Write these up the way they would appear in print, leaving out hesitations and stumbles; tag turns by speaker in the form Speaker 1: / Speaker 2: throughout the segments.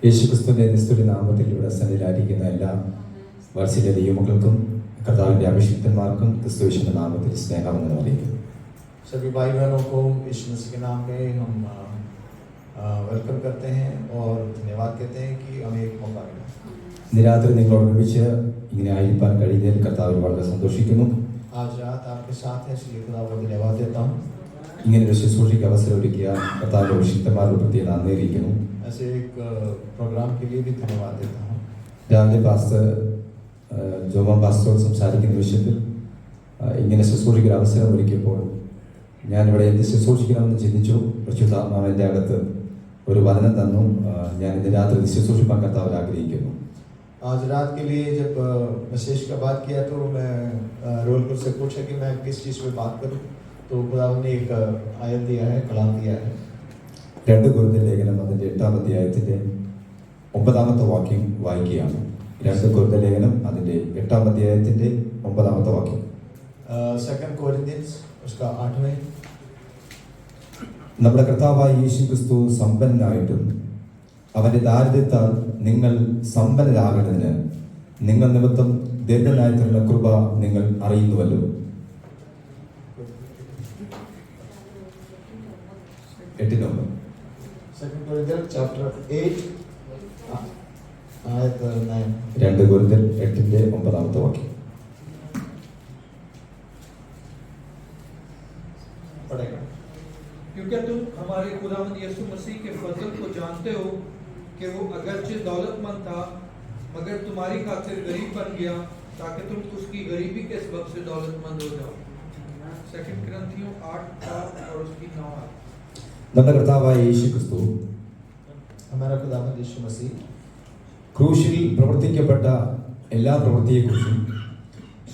Speaker 1: യേശുക്രിസ്തുവിന്റെ നിസ്തുല നാമത്തിൽ ഇവിടെ സന്നിധിയിലായിരിക്കുന്ന എല്ലാ വാത്സല്യ ദൈവമക്കൾക്കും കർത്താവിന്റെ അഭിഷിക്തന്മാർക്കും ക്രിസ്തുവിന്റെ നാമത്തിൽ സ്നേഹമെന്ന് അറിയിക്കുന്നു.
Speaker 2: सभी भाई बहनों को यीशु मसीह के नाम में हम वेलकम करते हैं और धन्यवाद कहते हैं कि हमें एक मौका मिला.
Speaker 1: നിരാത്രി നിങ്ങളോട് ഒരുമിച്ച് ഇങ്ങനെ ആയിരിക്കാൻ കഴിയുന്നതിൽ കർത്താവിൽ വളരെ സന്തോഷിക്കുന്നു.
Speaker 2: आज रात आपके साथ है, इसलिए खुदा को धन्यवाद देता हूँ.
Speaker 1: ഇങ്ങനെ ഒരു ശുശ്രൂഷയ്ക്ക് അവസരം ഒരുക്കിയ കർത്താവിന്റെ അഭിഷിക്തന്മാരുടെ പ്രത്യേകം നന്ദി അറിയിക്കുന്നു.
Speaker 2: ऐसे एक प्रोग्राम के लिए भी धन्यवाद देता हूँ.
Speaker 1: രാവിലെ പാസ്റ്റർ ജോമൻ പാസ്റ്ററോട് സംസാരിക്കുന്ന വിഷയത്തിൽ ഇങ്ങനെ ശുശ്രൂഷയ്ക്ക് ഒരു അവസരം ഒരുക്കിയപ്പോൾ ഞാനിവിടെ എന്ത് ശുശ്രൂഷിക്കണമെന്ന് ചിന്തിച്ചു. പരിശുദ്ധാത്മാവ് എൻ്റെ അകത്ത് ഒരു വചനം തന്നു. ഞാൻ ഇന്ന് രാത്രി ശുശ്രൂഷിക്കാൻ കർത്താവിൽ ആഗ്രഹിക്കുന്നു.
Speaker 2: आज रात के लिए जब मैसेज का बात किया तो मैं रोलपुर से पूछा कि मैं किस चीज़ पे बात करूं, तो खुदा ने एक आयत दिया है, कलाम दिया है.
Speaker 1: 2 കൊരിന്ത്യർ ലേഖനം അതിൻ്റെ 8-ാം അധ്യായത്തിൻ്റെ 9-ാമത്തെ വാക്യം വായിക്കുകയാണ്. 2 കൊരിന്ത്യർ ലേഖനം അതിൻ്റെ 8-ാം അധ്യായത്തിൻ്റെ 9-ാമത്തെ വാക്യം.
Speaker 2: 2 Corinthians उसका 8वें.
Speaker 1: നമ്മുടെ കർത്താവായ യേശുക്രിസ്തു സമ്പന്നനായിട്ടും അവന്റെ ദാരിദ്ര്യത്താൽ നിങ്ങൾ സമ്പന്നരാകേണ്ടതിന് നിങ്ങൾ നിമിത്തം ദരിദ്രനായിട്ടുള്ള കൃപ നിങ്ങൾ അറിയുന്നുവല്ലോ. 8:9.
Speaker 2: 2 Corinthians chapter 8 ayat 9.
Speaker 1: 2 കൊരിന്ത്യർ 8-ന്റെ 9-ാമത്തെ വാക്യം.
Speaker 2: पढ़ेगा.
Speaker 3: क्योंकि तुम हमारे खुदावंद यीशु मसीह के फजल को जानते हो कि वो अगरचे दौलतमंद था मगर तुम्हारी खातिर गरीब बन गया ताकि तुम उसकी गरीबी के सबब से दौलतमंद हो जाओ. 2 Corinthians 8 और उसकी 9.
Speaker 1: നമ്മുടെ കർത്താവായ യേശുക്രിസ്തു
Speaker 2: हमारा खुदावंद यीशु मसीह
Speaker 1: ക്രൂശിൽ പ്രവർത്തിക്കപ്പെട്ട എല്ലാ പ്രവൃത്തിയെക്കുറിച്ചും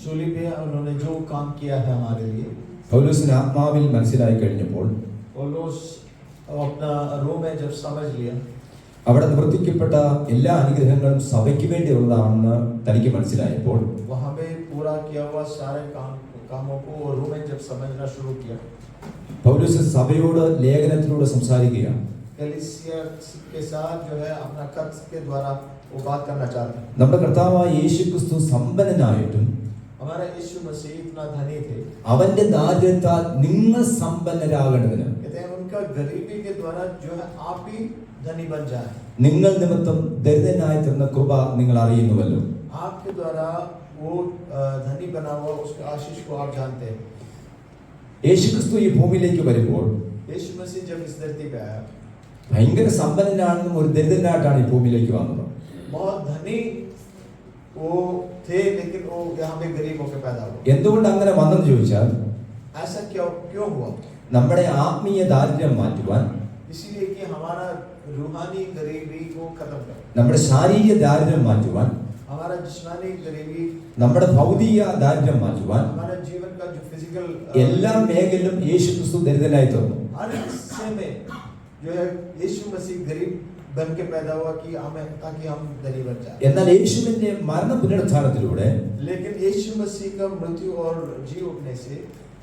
Speaker 2: सूली पे उन्होंने जो काम किया है हमारे लिए,
Speaker 1: പൗലോസിന് ആത്മാവിൽ മനസ്സിലായി കഴിഞ്ഞപ്പോൾ
Speaker 2: पौलुस अपना रूह में जब समझ लिया,
Speaker 1: അവിടെ നിവർത്തിക്കപ്പെട്ട എല്ലാ അനുഗ്രഹങ്ങളും സഭയ്ക്ക് വേണ്ടിയുള്ളതാണെന്ന് തനിക്ക് മനസ്സിലായപ്പോൾ
Speaker 2: वहाँ पे पूरा किया हुआ सारे कामों को और रूह में जब समझना शुरू किया,
Speaker 1: പൗലോസ് സഭയോട് ലേഖനത്തിലൂടെ സംസാരിക്കുകയാണ്.
Speaker 2: कलीसिया के साथ जो है अपना खत के द्वारा वो बात करना चाहते हैं.
Speaker 1: നമ്മുടെ കർത്താവായ യേശുക്രിസ്തു സമ്പന്നനായിട്ടും
Speaker 2: हमारा यीशु मसीह इतना धनी थे,
Speaker 1: അവന്റെ ദാരിദ്ര്യത്താൽ നിങ്ങൾ സമ്പന്നരാകേണ്ടതിന്
Speaker 2: कहते हैं उनका गरीबी के द्वारा जो है आप भी धनी बन जाए.
Speaker 1: നിങ്ങൾ നിമിത്തം ദരിദ്രനായി തീർന്ന കൃപ നിങ്ങൾ അറിയുന്നുവല്ലോ.
Speaker 2: आपके द्वारा वो धनी बना हुआ उसके आशीष को आप जानते हैं.
Speaker 1: യേശുക്രിസ്തു ഈ ഭൂമിയിലേക്ക് വരുമ്പോൾ
Speaker 2: यीशु मसीह जब इस धरती पे आया,
Speaker 1: ഭയങ്കര സമ്പന്നനാണെന്നും ഒരു ദരിദ്രനായിട്ടാണ് ഈ ഭൂമിയിലേക്ക് വന്നത്.
Speaker 2: बहुत धनी वो थे लेकिन वो यहाँ पे गरीब होकर पैदा हुआ.
Speaker 1: എന്തുകൊണ്ട് അങ്ങനെ വന്നെന്ന് ചോദിച്ചാൽ
Speaker 2: ऐसा क्यों हुआ?
Speaker 1: നമ്മുടെ ആത്മീയ ദാരിദ്ര്യം മാറ്റുവാൻ,
Speaker 2: इसीलिए कि हमारा रूहानी गरीबी को खत्म कर,
Speaker 1: നമ്മുടെ ശാരീരിക ദാരിദ്ര്യം മാറ്റുവാൻ,
Speaker 2: हमारा जिस्मानी गरीबी,
Speaker 1: നമ്മുടെ ഭൗതിക ദാരിദ്ര്യം മാറ്റുവാൻ
Speaker 2: हमारा जीवन का जो फिजिकल
Speaker 1: എല്ലാ മേഖലയിലും യേശുക്രിസ്തു ദരിദ്രനായി തീർന്നു.
Speaker 2: हर हिस्से में जो है यीशु मसीह गरीब बन के पैदा हुआ कि हमें ताकि हम धनी बन जाए.
Speaker 1: എന്നാൽ യേശുവിന്റെ മരണ പുനരുത്ഥാനത്തിലൂടെ
Speaker 2: लेकिन यीशु मसीह का मृत्यु और जी उठने से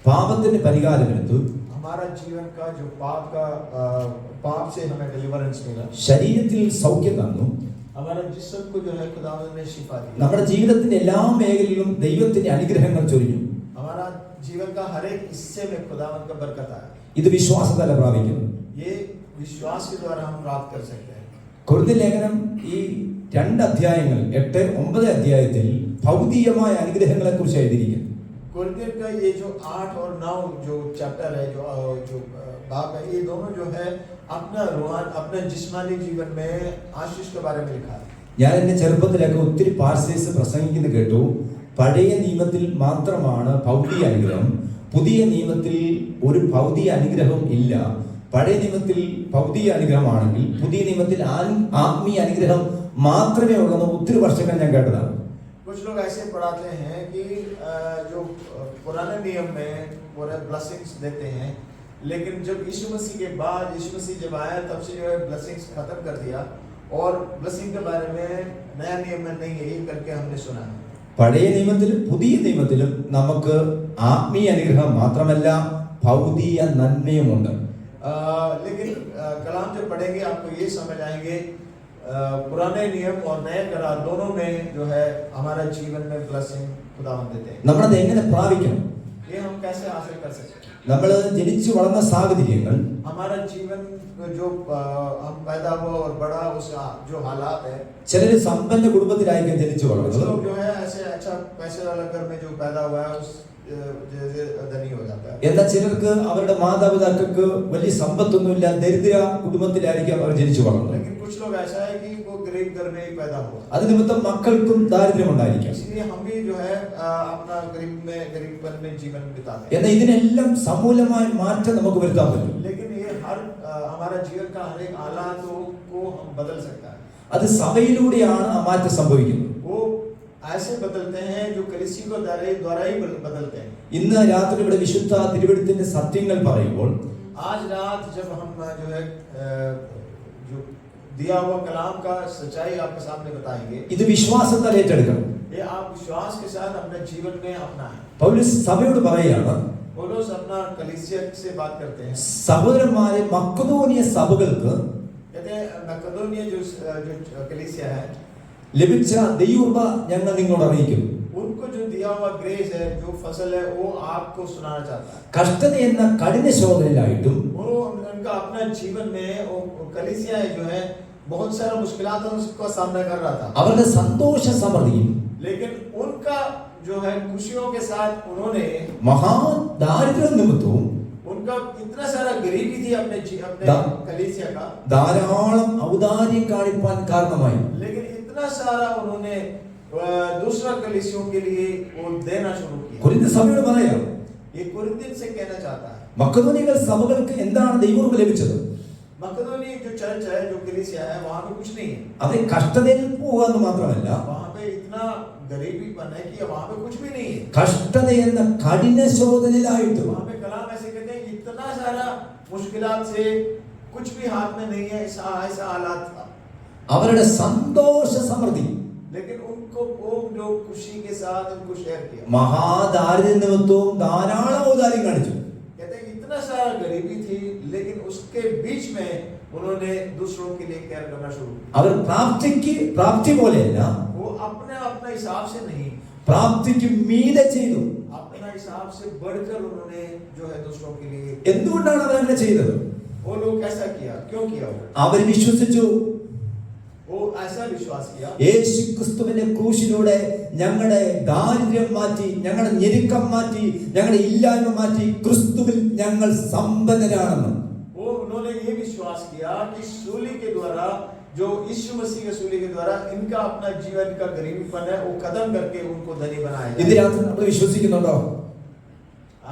Speaker 1: പാപത്തിന് പരിഹാരമെടുത്തു.
Speaker 2: हमारा जीवन का जो पाप से हमें डिलीवरेंस मिला.
Speaker 1: ശരീരത്തിൽ സൗഖ്യം തന്നു.
Speaker 2: हमारा जिस्म को जो है खुदावंद ने शिफा दी.
Speaker 1: നമ്മുടെ ജീവിതത്തിന്റെ എല്ലാ മേഖലയിലും ദൈവത്തിന്റെ അനുഗ്രഹങ്ങൾ ചൊരിഞ്ഞു.
Speaker 2: हमारा जीवन का हर एक हिस्से में खुदावंद का बरकत आया.
Speaker 1: ഇത് വിശ്വാസത്താൽ പ്രാപിക്കുന്നു.
Speaker 2: ये विश्वास के द्वारा हम प्राप्त कर सकते हैं.
Speaker 1: കൊരിന്ത്യർ ലേഖനം ഈ 2 അധ്യായങ്ങൾ 8-9 അധ്യായത്തിൽ ഭൗതികമായ അനുഗ്രഹങ്ങളെ കുറിച്ച് എഴുതിയിരിക്കുന്നു.
Speaker 2: कुरिन्थियर का ये जो 8 और 9 जो चैप्टर है, जो बाब है, ये दोनों जो है अपना रूहान अपने जिस्मानी जीवन में आशीष के बारे में लिखा है.
Speaker 1: ഞാൻ എന്റെ ചെറുപ്പത്തിലൊക്കെ ഒത്തിരി പാസ്റ്റേഴ്സ് പ്രസംഗിക്കുന്നത് കേട്ടു. പഴയ നിയമത്തിൽ മാത്രമാണ് ഭൗതിക അനുഗ്രഹം, പുതിയ നിയമത്തിൽ ഒരു ഭൗതിക അനുഗ്രഹവും ഇല്ല. പഴയ നിയമത്തിൽ ഭൗതിക അനുഗ്രഹമാണെങ്കിൽ പുതിയ നിയമത്തിൽ ആത്മീയ അനുഗ്രഹം മാത്രമേ ഉള്ളൂ. ഒത്തിരി വർഷങ്ങൾ ഞാൻ കേട്ടതാണ്.
Speaker 2: कुछ लोग ऐसे पढ़ाते हैं कि जो पुराने नियम में पूरे ब्लेसिंग्स देते हैं, लेकिन जब यीशु मसीह के बाद यीशु मसीह जब आया तब से जो है ब्लेसिंग्स खत्म कर दिया और ब्लेसिंग के बारे में नया नियम में नहीं है, ये करके हमने सुना है.
Speaker 1: പഴയ നിയമത്തിലും പുതിയ നിയമത്തിലും നമുക്ക് ആത്മീയ അനുഗ്രഹം മാത്രമല്ല ഭൗതിക നന്മയുമുണ്ട്.
Speaker 2: लेकिन कलाम जब पढ़ेंगे आपको ये समझ आएंगे पुराने नियम और नए करार दोनों में जो है हमारा जीवन में ब्लेसिंग खुदावंद देते हैं।
Speaker 1: നമ്മളത് എങ്ങനെ പ്രാപിക്കണം?
Speaker 2: ये हम कैसे हासिल कर सकते हैं?
Speaker 1: നമ്മൾ ജനിച്ചു വളർന്ന സാഹചര്യങ്ങൾ,
Speaker 2: हमारा जीवन जो हम पैदा हुआ और बड़ा उस जो हालात है,
Speaker 1: ചിലർ സമ്പന്ന കുടുംബത്തിലായിരിക്കും ജനിച്ചു
Speaker 2: कुछ
Speaker 1: വളർന്നത്.
Speaker 2: लोग जो है ऐसे अच्छा पैसे वाला घर में जो पैदा हुआ है उस जैसे धनी हो जाता है।
Speaker 1: എന്നാൽ ചിലർക്ക് അവരുടെ മാതാപിതാക്കൾക്ക് വലിയ സമ്പത്തൊന്നുമില്ല, ദരിദ്ര കുടുംബത്തിലായിരിക്കും അവർ ജനിച്ചു വളർന്നത്.
Speaker 2: लेकिन कुछ लोग ऐसा है कि वो गरीब घर में ही पैदा हुआ,
Speaker 1: അത് നിമിത്തം മക്കൾക്കും ദാരിദ്ര്യമുണ്ടായിരിക്കാം.
Speaker 2: इसलिए हम भी जो है अपना गरीबपन में जीवन बिताते हैं।
Speaker 1: എന്നാൽ ഇതിനെല്ലാം സമൂലമായ മാറ്റം നമുക്ക് വരുത്താൻ പറ്റും.
Speaker 2: लेकिन ये हर हमारा जीवन का हर एक हालातों को हम बदल सकता है।
Speaker 1: അത് സഭയിലൂടെയാണ് ആ മാറ്റം സംഭവിക്കുന്നത്.
Speaker 2: वो ऐसे बदलते हैं जो कलीसिया को द्वारा ही बदलते हैं।
Speaker 1: ഇന്ന് രാത്രി ഇവിടെ വിശുദ്ധ തിരുവെഴുത്തിന്റെ സത്യങ്ങൾ പറയുമ്പോൾ
Speaker 2: आज रात जब हम जो है जो दिया हुआ कलाम का सच्चाई आपके सामने बताएंगे,
Speaker 1: ഇത് വിശ്വാസത്താൽ ഏറ്റെടുക്കണം.
Speaker 2: ये आप विश्वास के साथ अपने जीवन में अपनाएं।
Speaker 1: പൗലോസ് സഭയോട് പറയുകയാണ്,
Speaker 2: पौलुस अपना कलीसिया से बात करते हैं,
Speaker 1: സഹോദരന്മാരെ, മക്കതോനിയ സഭകൾക്ക്
Speaker 2: कहते हैं मकदोनिया जो कलीसिया है
Speaker 1: ലഭിച്ച ദൈവകൃപ ഞങ്ങൾ നിങ്ങളോട് അറിയിക്കുന്നു.
Speaker 2: उनको जो दिया हुआ ग्रेस है, जो फसल है, वो आपको सुनाना चाहता है।
Speaker 1: കഷ്ടത എന്ന കഠിന ശോധനയിലായിട്ടും
Speaker 2: वो उनका अपना जीवन में वो कलीसिया है जो है बहुत सारा मुश्किलातों का सामना कर रहा था,
Speaker 1: അവരുടെ സന്തോഷ സമൃദ്ധിയും
Speaker 2: लेकिन उनका जो है खुशियों के साथ उन्होंने
Speaker 1: മഹാദാരിദ്ര്യ നിമിത്തവും
Speaker 2: उनका इतना सारा गरीबी थी अपने कलीसिया का,
Speaker 1: ധാരാളം ഔദാര്യം കാണിപ്പാൻ കാരണമായി.
Speaker 2: लेकिन इतना सारा उन्होंने दूसरा कलीसियों के लिए वो देना शुरू किया।
Speaker 1: കൊരിന്ത സഭയോട് പറയാം,
Speaker 2: ये कुरिन्थियन से कहना चाहता है,
Speaker 1: മക്കതോനികൾ സഭകൾക്ക് എന്താണ് ദൈവകൃപ ലഭിച്ചത്?
Speaker 2: मकदोनी जो चर्च है, जो कलीसिया है, वहां पे कुछ नहीं है।
Speaker 1: അത് കഷ്ടതയിൽ പോകാന്ന് മാത്രമല്ല,
Speaker 2: वहां पे इतना गरीबीपन है कि वहां पे कुछ भी नहीं है।
Speaker 1: കഷ്ടത എന്ന കഠിന ശോധനയിലായിട്ട്
Speaker 2: वहां पे कलाम ऐसे कहते हैं, इतना सारा मुश्किलात से कुछ भी हाथ में नहीं है, ऐसा हालात था,
Speaker 1: അവരുടെ സന്തോഷ സമൃദ്ധി
Speaker 2: लेकिन उनको वो जो खुशी के साथ उनको शेयर किया।
Speaker 1: മഹാദാരിദ്ര്യ നിമിത്തവും ധാരാളം ഔദാര്യം കാണിച്ചു.
Speaker 2: कहते हैं इतना सारा गरीबी थी, लेकिन उसके बीच में उन्होंने दूसरों के लिए केयर करना शुरू किया।
Speaker 1: അവർ പ്രാപ്തി പോലെയല്ല,
Speaker 2: वो अपने हिसाब से नहीं,
Speaker 1: പ്രാപ്തിക്ക് മീതെ ചെയ്തു.
Speaker 2: अपना हिसाब से बढ़कर उन्होंने जो है दूसरों के लिए।
Speaker 1: എന്തുകൊണ്ടാണ് അവർ അങ്ങനെ ചെയ്തത്?
Speaker 2: वो लोग कैसा किया, क्यों किया?
Speaker 1: അവർ വിശ്വസിച്ചു,
Speaker 2: वो ऐसा विश्वास किया,
Speaker 1: യേശു ക്രിസ്തുവിന്റെ ക്രൂശിലൂടെ ഞങ്ങളുടെ ദാരിദ്ര്യം മാറ്റി, ഞങ്ങളുടെ ഞെരുക്കം മാറ്റി, ഞങ്ങളുടെ ഇല്ലായ്മ മാറ്റി, ക്രിസ്തുവിൽ ഞങ്ങൾ സമ്പന്നരാണെന്ന്.
Speaker 2: वो उन्होंने ये विश्वास किया कि सूली के द्वारा, जो यीशु मसीह के सूली के द्वारा इनका अपना जीवन का गरीबीपन है वो खत्म करके उनको धनी बनाया।
Speaker 1: ഇത് രാത്രി നമ്മൾ വിശ്വസിക്കുന്നുണ്ടോ?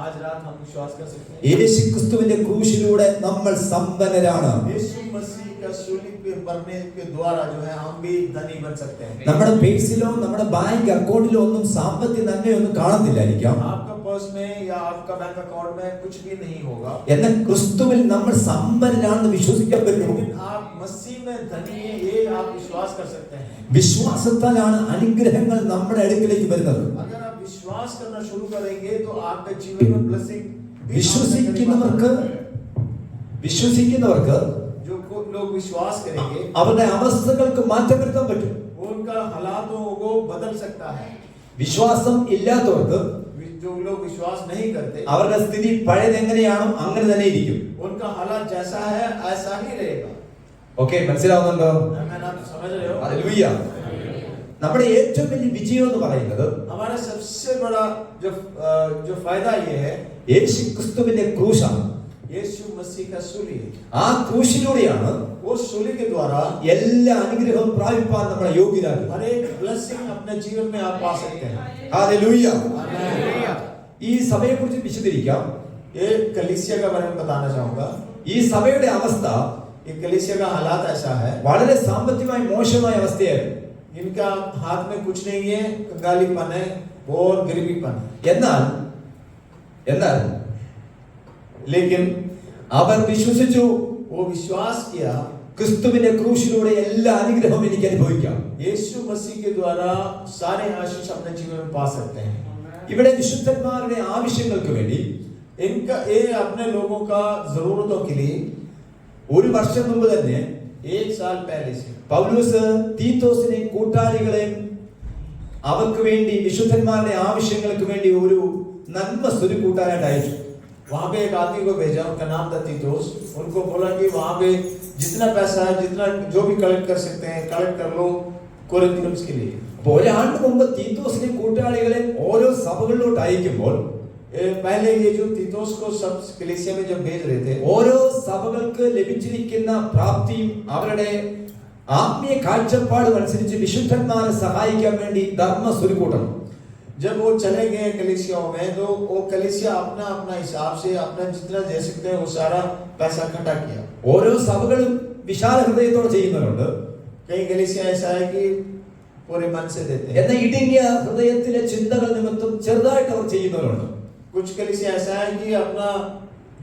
Speaker 2: आज रात हम विश्वास कर सकते हैं,
Speaker 1: യേശു ക്രിസ്തുവിന്റെ ക്രൂശിലൂടെ നമ്മൾ സമ്പന്നരാണ്.
Speaker 2: यीशु मसीह का सूली पे मरने के द्वारा जो है हम भी धनी बन सकते हैं।
Speaker 1: നമ്മുടെ പേഴ്സിലോ നമ്മുടെ ബാങ്ക് അക്കൗണ്ടിലോ ഒന്നും സാമ്പത്തിക നന്മയൊന്നും കാണത്തില്ലായിരിക്കാം.
Speaker 2: आपका पर्स में या आपका बैंक अकाउंट में कुछ भी नहीं होगा,
Speaker 1: എന്നാൽ ക്രിസ്തുവിൽ നമ്മൾ സമ്പന്നരാണെന്ന് വിശ്വസിക്കാൻ പറ്റും.
Speaker 2: लेकिन आप मसीह में धनी हैं, ये आप विश्वास कर सकते हैं।
Speaker 1: വിശ്വാസത്താലാണ് അനുഗ്രഹങ്ങൾ നമ്മുടെ അടുക്കിലേക്ക് വരുന്നത്.
Speaker 2: अगर आप विश्वास करना शुरू करेंगे तो आपके जीवन में ब्लेसिंग
Speaker 1: വിശ്വസിക്കുന്നവർക്ക്
Speaker 2: जो लोग विश्वास करेंगे
Speaker 1: അവരുടെ അവസ്ഥകൾക്ക് മാറ്റം വരുത്താൻ പറ്റും.
Speaker 2: उनका हालातों को बदल सकता है।
Speaker 1: വിശ്വാസം ഇല്ലാത്തവർക്ക്
Speaker 2: जो लोग विश्वास नहीं करते
Speaker 1: അവരുടെ സ്ഥിതി പഴയതെങ്ങനെയാണോ അങ്ങനെ തന്നെ ഇരിക്കും.
Speaker 2: उनका हालात जैसा है ऐसा ही रहेगा।
Speaker 1: ഓക്കേ, മനസ്സിലാവുന്നുണ്ടോ?
Speaker 2: आप समझ रहे हो?
Speaker 1: ഹല്ലേലൂയ. നമ്മുടെ ഏറ്റവും വലിയ വിജയം എന്ന് പറയുന്നത്
Speaker 2: हमारा सबसे बड़ा जो फायदा ये है,
Speaker 1: യേശു ക്രിസ്തുവിന്റെ ക്രൂശാണ്.
Speaker 2: यीशु मसीह का सूली है।
Speaker 1: ആ ക്രൂശിലൂടെയാണ്
Speaker 2: वो सूली के द्वारा
Speaker 1: എല്ലാ അനുഗ്രഹവും പ്രാപിപ്പാൻ നമ്മളെ യോഗ്യരാകുന്നത്.
Speaker 2: हर एक ब्लेसिंग अपने जीवन में आप पा सकते हैं।
Speaker 1: ഹല്ലേലൂയ.
Speaker 2: हालेलुया।
Speaker 1: ഈ സഭയെക്കുറിച്ച് വിശദീകരിക്കാം.
Speaker 2: ये कलीसिया का बारे में बताना चाहूंगा।
Speaker 1: ഈ സഭയുടെ അവസ്ഥ
Speaker 2: ये कलीसिया का हालात ऐसा है,
Speaker 1: വളരെ സാമ്പത്തികമായി മോശമായ അവസ്ഥയായിരുന്നു.
Speaker 2: इनका हाथ में कुछ नहीं है, कंगालीपन है और गरीबीपन।
Speaker 1: എന്നാൽ
Speaker 2: लेकिन
Speaker 1: അവർ വിശ്വസിച്ചു,
Speaker 2: वो विश्वास किया,
Speaker 1: ക്രിസ്തുവിന്റെ ക്രൂശിലൂടെ എല്ലാ അനുഗ്രഹവും എനിക്ക് അനുഭവിക്കാം.
Speaker 2: यीशु मसीह के द्वारा सारे आशीष अपने जीवन में पा सकते हैं।
Speaker 1: ഇവിടെ വിശുദ്ധന്മാരുടെ ആവശ്യങ്ങൾക്ക് വേണ്ടി
Speaker 2: इनका ये अपने लोगों का जरूरतों के लिए
Speaker 1: ഒരു വർഷം മുമ്പ് തന്നെ
Speaker 2: 1 साल पहले से
Speaker 1: പൗലോസ് തീത്തോസിനെ കൂട്ടാളികളെയും അവർക്ക് വേണ്ടി വിശുദ്ധന്മാരുടെ ആവശ്യങ്ങൾക്ക് വേണ്ടി ഒരു നന്മ സ്വരുക്കൂട്ടാനായിട്ട് അയച്ചു.
Speaker 2: वहां पे एक आदमी को भेजा, उनका नाम था तीतुस। उनको बोला कि वहां पे जितना पैसा है, जितना जो भी कलेक्ट कर सकते हैं कलेक्ट कर लो कोरिन्थियंस के लिए।
Speaker 1: അപ്പോൾ ഒരാണ്ട് മുമ്പ് തീത്തോസിനെ കൂട്ടാളികളെ ഓരോ സഭകളിലോട്ട് അയക്കുമ്പോൾ
Speaker 2: पहले ये जो तीतुस को सब कलीसिया में जब भेज रहे थे,
Speaker 1: ഓരോ സഭകൾക്ക് ലഭിച്ചിരിക്കുന്ന പ്രാപ്തിയും അവരുടെ ആത്മീയ കാഴ്ചപ്പാടും അനുസരിച്ച് വിശുദ്ധന്മാരെ സഹായിക്കാൻ വേണ്ടി ധർമ്മ സ്വരുക്കൂട്ടണം.
Speaker 2: जब वो चले गए कलीसियाओं में, तो वो कलीसिया अपना अपना हिसाब से अपना जितना दे सकते हैं वो सारा पैसा इकट्ठा किया।
Speaker 1: ഓരോ സഭകളും വിശാല ഹൃദയത്തോടെ ചെയ്യുന്നവരുണ്ട്.
Speaker 2: कई कलीसिया ऐसा है कि पूरे मन से देते हैं,
Speaker 1: എന്നാൽ ഇടുങ്ങിയ ഹൃദയത്തിലെ ചിന്തകൾ നിമിത്തം ചെറുതായിട്ട് അവർ ചെയ്യുന്നവരുണ്ട്.
Speaker 2: कुछ कलीसिया ऐसा है कि अपना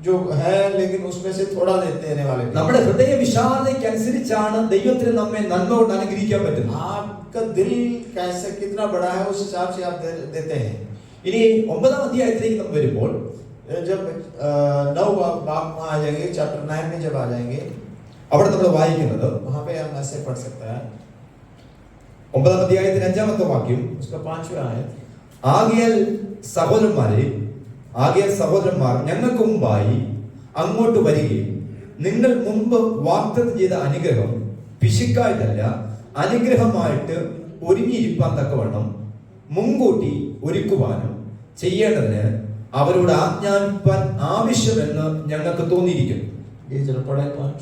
Speaker 2: जो है लेकिन उसमें से थोड़ा देने वाले भी।
Speaker 1: നമ്മുടെ ഹൃദയ വിശാലതയ്ക്ക് അനുസരിച്ചാണ് ദൈവത്തിന് നമ്മെ നന്മ കൊണ്ട് അനുഗ്രഹിക്കാൻ പറ്റുന്നത്.
Speaker 2: आपका दिल कैसे कितना बड़ा है उस हिसाब से आप देते हैं।
Speaker 1: ഇനി 9-ാം അധ്യായത്തിലേക്ക് നമ്മൾ വരുമ്പോൾ
Speaker 2: जब 9 भाग में आ जाएंगे, चैप्टर 9 में जब आ जाएंगे,
Speaker 1: അവിടെ നമ്മൾ വായിക്കുന്നത്
Speaker 2: वहां पे हम ऐसे पढ़ सकता है
Speaker 1: 9-ാം അധ്യായത്തിന്റെ 5-ാമത്തെ വാക്യം.
Speaker 2: उसका 5वां आयत,
Speaker 1: ആകയാൽ സഹോദരന്മാർ ഞങ്ങൾക്ക് മുമ്പായി അങ്ങോട്ട് വരികയും നിങ്ങൾ മുമ്പ് വാഗ്ദത്തം ചെയ്ത അനുഗ്രഹം പിശുക്കായിട്ടല്ല അനുഗ്രഹമായിട്ട് ഒരുങ്ങിയിരിക്കാൻ തക്കവണ്ണം മുൻകൂട്ടി ഒരുക്കുവാനും ചെയ്യേണ്ടതിന് അവരോട് ആജ്ഞാപിപ്പാൻ ആവശ്യമെന്ന് ഞങ്ങൾക്ക് തോന്നിയിരിക്കുന്നു.
Speaker 2: ये जरा पढ़े 5।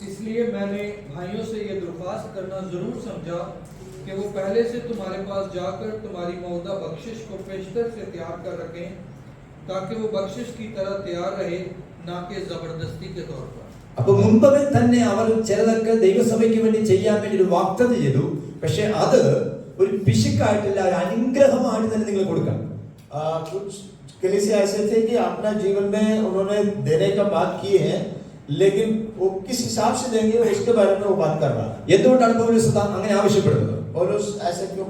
Speaker 3: इसलिए मैंने भाइयों से ये दरख्वास्त करना जरूर समझा कि वो पहले से तुम्हारे पास जाकर तुम्हारी मौदा बख्शिश को पेशतर से तैयार कर रखें, ताकि वो बख्शिश की तरह तैयार रहे, ना कि जबरदस्ती के तौर पर।
Speaker 1: അപ്പൊ മുമ്പേ തന്നെ അവർ ചിലതൊക്കെ ദൈവസഭയ്ക്ക് വേണ്ടി ചെയ്യാൻ വേണ്ടി ഒരു വാഗ്ദത്തം ചെയ്തു. പക്ഷെ അത് ഒരു പിശുക്കായിട്ടില്ല, ഒരു അനുഗ്രഹമായിട്ട് തന്നെ നിങ്ങൾ കൊടുക്കണം.
Speaker 2: कुछ कलीसिया ऐसे थे कि अपना जीवन में उन्होंने देने का बात की है, लेकिन वो किस हिसाब से देंगे उसके बारे में वो बात कर रहा है।
Speaker 1: എന്തുകൊണ്ടാണ് പൗലോസ് അങ്ങനെ ആവശ്യപ്പെടുന്നത്?
Speaker 2: पौलुस ऐसे क्यों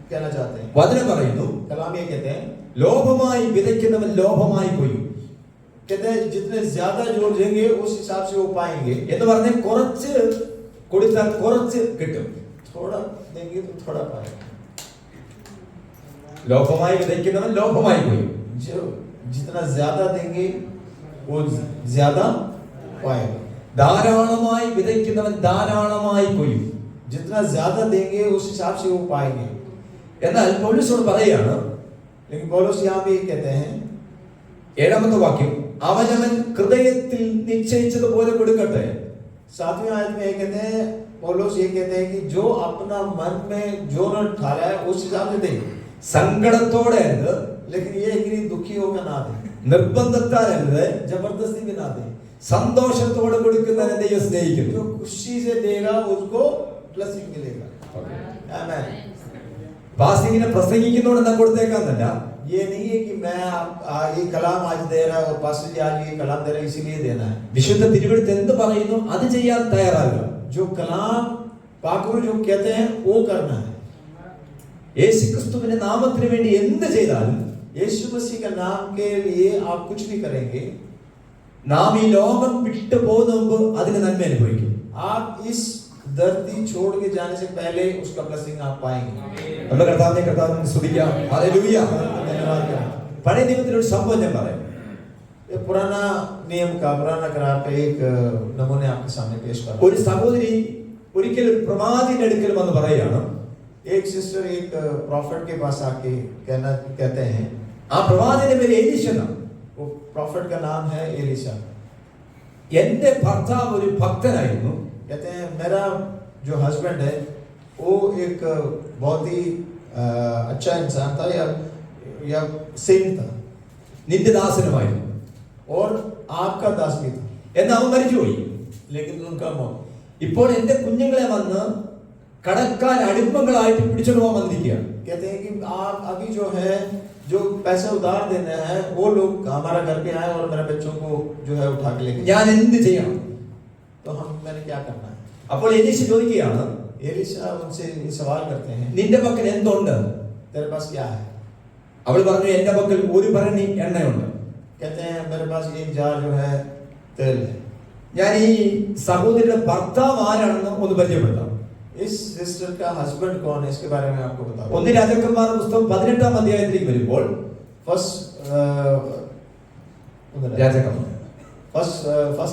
Speaker 2: कहना चाहते हैं?
Speaker 1: വചനം പറയുന്നു,
Speaker 2: कलाम ये कहते हैं,
Speaker 1: ലോഭമായി വിതയ്ക്കുന്നവൻ ലോഭമായി കൊയ്യും.
Speaker 2: कहते हैं जितने ज्यादा जोर देंगे उस हिसाब से वो पाएंगे।
Speaker 1: എന്ന് പറഞ്ഞാൽ കുറച്ച് കൊടുത്താൽ കുറച്ച് കിട്ടും.
Speaker 2: थोड़ा देंगे तो थोड़ा पाएंगे।
Speaker 1: ലോഭമായി വിതയ്ക്കുന്നവൻ ലോഭമായി കൊയ്യും.
Speaker 2: जो जितना ज्यादा देंगे वो ज्यादा पाएगा।
Speaker 1: ധാരാളമായി വിതയ്ക്കുന്നവൻ ധാരാളമായി കൊയ്യും.
Speaker 2: जितना ज्यादा देंगे उस हिसाब से वो पाएंगे।
Speaker 1: എന്നാൽ പൗലോസോട് പറയാണ്,
Speaker 2: लेकिन पौलुस यहाँ भी कहते हैं
Speaker 1: 7-ാമത്തെ വാക്യം, അവനവൻ ഹൃദയത്തിൽ നിശ്ചയിച്ചതുപോലെ കൊടുക്കട്ടെ.
Speaker 2: 7वीं आयत में ये कहते हैं, पौलुस ये कहते हैं कि जो अपना मन में जो न ठाला है उस हिसाब से दे,
Speaker 1: സങ്കടത്തോടെ അരുത്,
Speaker 2: लेकिन ये है कि दुखी होकर ना दे,
Speaker 1: നിർബന്ധത്താൽ അരുത്,
Speaker 2: जबरदस्ती भी ना दे।
Speaker 1: സന്തോഷത്തോടെ കൊടുക്കുന്നതിനെ ദൈവം സ്നേഹിക്കുന്നു.
Speaker 2: जो खुशी से देगा उसको ब्लेसिंग मिलेगा। आमीन।
Speaker 1: പാസ്റ്ററിനെ പ്രസംഗിക്കുന്നോണ്ട് എന്താ കൊടുത്തേക്കാന്നല്ല,
Speaker 2: ये नहीं है कि मैं ये कलाम आज दे रहा है और पास्टर जी आज ये कलाम दे रहे हैं इसीलिए देना है।
Speaker 1: വിശുദ്ധ തിരുവെഴുത്ത് എന്ത് പറയുന്നു അത് ചെയ്യാൻ തയ്യാറാകുക.
Speaker 2: जो कलाम पाकुर जो कहते हैं वो करना है।
Speaker 1: യേശുക്രിസ്തുവിന്റെ നാമത്തിന് വേണ്ടി എന്ത് ചെയ്താലും,
Speaker 2: यीशु मसीह का नाम के लिए आप कुछ भी करेंगे,
Speaker 1: നാം ഈ ലോകം വിട്ടു പോകുന്ന മുമ്പ് അതിന് നന്മ അനുഭവിക്കും.
Speaker 2: आप इस धरती छोड़ के जाने से पहले उसका ब्लेसिंग आप पाएंगे।
Speaker 1: നമ്മുടെ കർത്താവിനെ സ്തുതിക്കാം. ഹല്ലേലൂയ.
Speaker 2: धन्यवाद।
Speaker 1: പഴയ നിയമത്തിലെ ഒരു സംഭവം ഞാൻ പറയാം.
Speaker 2: ये पुराना नियम का पुराना करार का एक नमूने आपके सामने पेश कर।
Speaker 1: ഒരു സഹോദരി ഒരിക്കൽ ഒരു പ്രവാചകന്റെ അടുക്കൽ വന്ന് പറയുകയാണ്.
Speaker 2: एक सिस्टर एक प्रॉफिट के पास आके कहते हैं,
Speaker 1: ആ പ്രവാചകന്റെ പേര് എലീശ എന്നാണ്.
Speaker 2: वो प्रॉफिट का नाम है एलिशा।
Speaker 1: എന്റെ ഭർത്താവ് ഒരു ഭക്തനായിരുന്നു.
Speaker 2: कहते हैं मेरा जो हस्बैंड है वो एक बहुत ही अच्छा इंसान था या सेंट था,
Speaker 1: നിന്റെ ദാസനുമായിരുന്നു.
Speaker 2: और आपका दास भी था,
Speaker 1: എന്ന് അവൻ മരിച്ചുപോയി.
Speaker 2: लेकिन उनका मौत।
Speaker 1: ഇപ്പോൾ എന്റെ കുഞ്ഞുങ്ങളെ വന്ന് കടക്കാർ അടിമകളായിട്ട് പിടിച്ചോണ്ട് പോകാൻ വന്നിരിക്കുകയാണ്.
Speaker 2: कहते हैं कि आप अभी जो है जो पैसे उधार देने हैं वो लोग हमारा घर पे आए और मेरे बच्चों को जो है उठा के लेके,
Speaker 1: ഞാൻ എന്ത് ചെയ്യണം?
Speaker 2: तो मैंने क्या करना है?
Speaker 1: അപ്പോൾ എലീശ ചോദിക്കുകയാണ്,
Speaker 2: एलिशा उनसे ये सवाल करते हैं,
Speaker 1: നിന്റെ പക്കൽ എന്തുണ്ട്?
Speaker 2: तेरे पास क्या है?
Speaker 1: അവൾ പറഞ്ഞു, എന്റെ പക്കൽ ഒരു ഭരണി എണ്ണയുണ്ട്.
Speaker 2: कहते हैं मेरे पास एक जार जो है तेल है।
Speaker 1: ഞാൻ ഈ സഹോദരിയുടെ ഭർത്താവ് ആരാണെന്ന് ഒന്ന് പരിചയപ്പെടുത്താം.
Speaker 2: इस सिस्टर का हस्बैंड कौन है इसके बारे में आपको बता दूं.
Speaker 1: ഒന്ന് രാജാക്കന്മാരുടെ പുസ്തകം 18-ാം അധ്യായത്തിലേക്ക് വരുമ്പോൾ
Speaker 2: फर्स्ट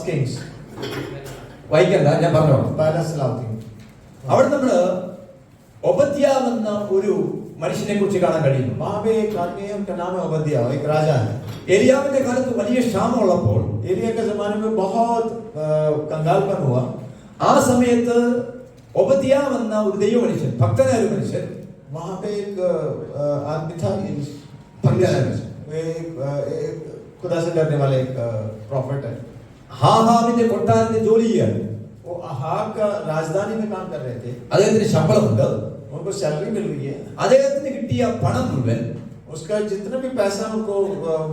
Speaker 2: किंग्स
Speaker 1: വായിക്കണ്ട, ഞാൻ പറഞ്ഞോളാം.
Speaker 2: पहला सलावती
Speaker 1: അവിടെ നമ്മള് ഒബദ്യാവ് എന്ന ഒരു മനുഷ്യനെ കുറിച്ച് കാണാൻ കഴിയുന്നു.
Speaker 2: वहां पे एक आदमी है, उनका नाम है ओबद्याह, एक राजा है.
Speaker 1: എലിയാവിന്റെ കാലത്ത് വലിയ ക്ഷാമം ഉള്ളപ്പോൾ
Speaker 2: एलिया के जमाने में बहुत कंगालपन हुआ.
Speaker 1: ആ സമയത്ത് ഒബദ്യാവ് എന്ന ഒരു ദൈവ മനുഷ്യൻ, ഭക്തനായ ഒരു മനുഷ്യൻ,
Speaker 2: वहां पे एक आदमी था, एक खुदा से डरने वाला एक प्रॉफिट है.
Speaker 1: ഹാഹാബിന്റെ കൊട്ടാരത്തിൽ ജോലി ചെയ്യാണ്.
Speaker 2: वो अहाब का राजधानी में काम कर रहे थे.
Speaker 1: അദ്ദേഹത്തിന് ശമ്പളമുണ്ട്.
Speaker 2: उनको सैलरी मिल रही है.
Speaker 1: അദ്ദേഹത്തിന് കിട്ടിയ പണം മുഴുവൻ,
Speaker 2: उसका जितना भी पैसा उनको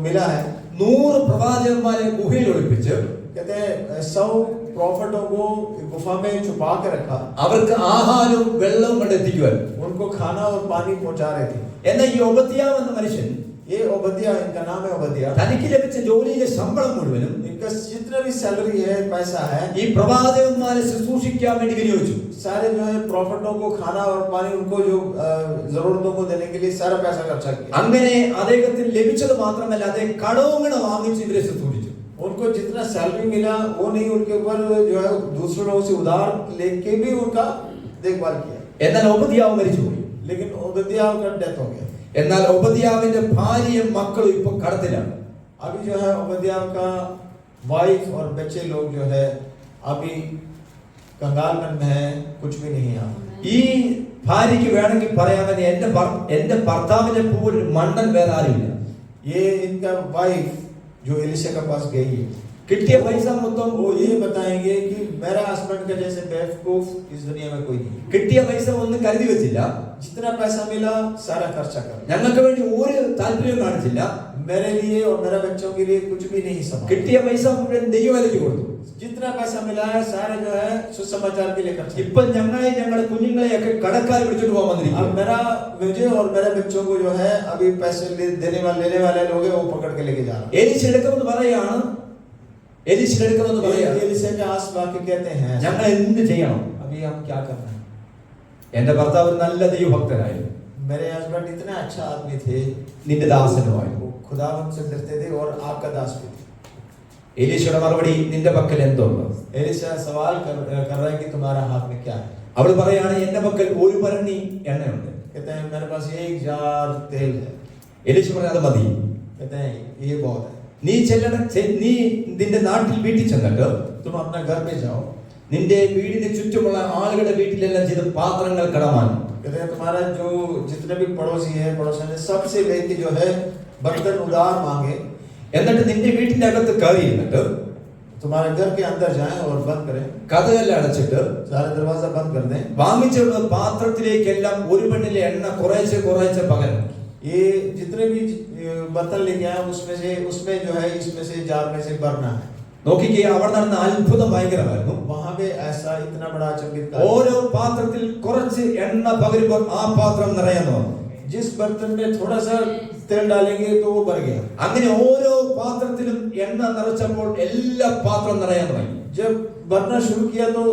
Speaker 2: मिला है,
Speaker 1: 100 പ്രവാചകന്മാരെ ഗുഹയിൽ ഒളിപ്പിച്ച്
Speaker 2: कहते हैं 100 प्रॉफिटों को गुफा में छुपा के रखा.
Speaker 1: അവർക്ക് ആഹാരവും വെള്ളവും കണ്ടെത്തിക്കുവാൻ.
Speaker 2: उनको खाना और पानी पहुंचा रहे थे.
Speaker 1: എന്നാൽ ഈ ഒബദ്യാവ് എന്ന മനുഷ്യൻ,
Speaker 2: ये ओबद्याह, इनका नाम है ओबद्याह,
Speaker 1: തനിക്ക് ലഭിച്ച ജോലിയിലെ ശമ്പളം മുഴുവനും
Speaker 2: इनका जितना भी सैलरी है, पैसा है,
Speaker 1: ഈ പ്രവാചകന്മാരെ ശുശ്രൂഷിക്കാൻ വേണ്ടി വിനിയോഗിച്ചു.
Speaker 2: सारे जो है प्रॉफिटों को खाना और पानी, उनको जो जरूरतों को देने के लिए सारा पैसा खर्चा किया.
Speaker 1: അങ്ങനെ അദ്ദേഹത്തിന് ലഭിച്ചത് മാത്രമല്ല, അദ്ദേഹം കടവും വാങ്ങിച്ച് ഇവരെ ശുശ്രൂഷിച്ചു.
Speaker 2: उनको जितना सैलरी मिला वो नहीं, उनके ऊपर जो है दूसरों लोगों से उधार लेके भी उनका देखभाल किया.
Speaker 1: എന്നാൽ ഒബദ്യാവ് മരിച്ചുപോയി.
Speaker 2: लेकिन ओबद्याह का डेथ हो गया.
Speaker 1: എന്നാൽ ഒബദ്യാവിന്റെ ഭാര്യയും മക്കളും ഇപ്പൊ കടത്തിലാണ്.
Speaker 2: अभी जो है ओबद्याह का वाइफ और बच्चे लोग जो है अभी कंगालपन में है, कुछ भी नहीं है.
Speaker 1: ഈ ഭാര്യയ്ക്ക് വേണമെങ്കിൽ പറയാമെന്ന്, എന്റെ ഭർത്താവിനെ പോൽ മണ്ടൻ വേറെ ആരുമില്ല.
Speaker 2: ये इनका वाइफ जो एलिशा के पास गई है,
Speaker 1: കിട്ടിയ പൈസ മൊത്തം
Speaker 2: वो ये बताएंगे कि मेरा हस्बैंड का जैसे बेवकूफ इस दुनिया में कोई नहीं.
Speaker 1: കിട്ടിയ പൈസ ഒന്നും കരുതി വെച്ചില്ല.
Speaker 2: जितना पैसा मिला सारा खर्चा कर.
Speaker 1: ഞങ്ങൾക്ക് വേണ്ടി ഒരു താല്പര്യം കാണിച്ചില്ല.
Speaker 2: मेरे लिए और मेरे बच्चों के लिए कुछ भी नहीं संभाला.
Speaker 1: കിട്ടിയ പൈസ മുഴുവൻ ദൈവവേലയ്ക്ക് കൊടുത്തു.
Speaker 2: जितना पैसा मिला है सारे जो है सुसमाचार के लिए खर्चा.
Speaker 1: ഇപ്പൊ ഞങ്ങളുടെ കുഞ്ഞുങ്ങളെയൊക്കെ കടക്കാർ വിളിച്ചിട്ട് പോകാൻ
Speaker 2: अब
Speaker 1: വന്നിരിക്കുന്നു.
Speaker 2: मुझे और मेरे बच्चों को जो है अभी पैसे लेने वाले लोग हैं, वो पकड़ के लेके जा रहा है.
Speaker 1: എലീശ എടുക്കുമെന്ന് പറയാണ്.
Speaker 2: एलिशा के आस वाक्य कहते हैं
Speaker 1: ഞങ്ങൾ എന്ത് ചെയ്യണം?
Speaker 2: अभी हम क्या करना है.
Speaker 1: എന്റെ ഭർത്താവ് ഒരു നല്ല ദൈവഭക്തനായിരുന്നു.
Speaker 2: मेरे हस्बैंड इतना अच्छा आदमी थे,
Speaker 1: നിന്റെ ദാസനുമായിരുന്നു.
Speaker 2: वो खुदावंत से डरते थे और आपका दास भी थे.
Speaker 1: എലീശയുടെ മറുപടി, നിന്റെ പക്കൽ എന്തുണ്ട്?
Speaker 2: एलिशा सवाल कर रहा है कि तुम्हारा हाथ में क्या है.
Speaker 1: അവൾ പറയാണ്, എന്റെ പക്കൽ ഒരു ഭരണി എണ്ണയുണ്ട്.
Speaker 2: कहते हैं मेरे पास 1 जार तेल है.
Speaker 1: എലീശ പറഞ്ഞു, അത് മതി.
Speaker 2: कहते हैं ये बहुत है.
Speaker 1: നീ നിന്റെ നാട്ടിൽ വീട്ടിൽ ചെന്നിട്ട്
Speaker 2: तुम अपना घर पे जाओ.
Speaker 1: നിന്റെ വീടിന് ചുറ്റുമുള്ള ആളുകളുടെ വീട്ടിലെല്ലാം ചെയ്ത് പാത്രങ്ങൾ കടമാനും.
Speaker 2: कहते हैं तुम्हारा जो जितने भी पड़ोसी है, पड़ोसन है, सबसे लेके जो है बर्तन उधार मांगे.
Speaker 1: എന്നിട്ട് നിന്റെ വീട്ടിന്റെ അകത്ത് കയറി ഇരുന്നിട്ട്
Speaker 2: तुम्हारे घर के अंदर जाएं और बंद करें.
Speaker 1: കതകെല്ലാം അടച്ചിട്ട്
Speaker 2: सारे दरवाजा बंद कर दें.
Speaker 1: വാങ്ങിച്ചുള്ള പാത്രത്തിലേക്കെല്ലാം ഒരു പെണ്ണിലെ എണ്ണ കുറേശ്ശെ പകരണം.
Speaker 2: ये जितने भी बर्तन लेके आए उसमें जो है इसमें से जार में से भरना है.
Speaker 1: നോക്കിക്കേ, അവിടെ നടന്ന അത്ഭുതം ഭയങ്കരമായിരുന്നു.
Speaker 2: वहां पे ऐसा इतना बड़ा चमत्कार.
Speaker 1: ഓരോ പാത്രത്തിൽ കുറച്ച് എണ്ണ പകരുമ്പോൾ ആ പാത്രം നിറയാൻ തുടങ്ങും.
Speaker 2: जिस बर्तन में थोड़ा सा तेल डालेंगे तो वो भर गया.
Speaker 1: അങ്ങനെ ഓരോ പാത്രത്തിലും എണ്ണ നിറച്ചപ്പോൾ എല്ലാ പാത്രം നിറയാൻ തുടങ്ങി.
Speaker 2: जब भरना शुरू किया तो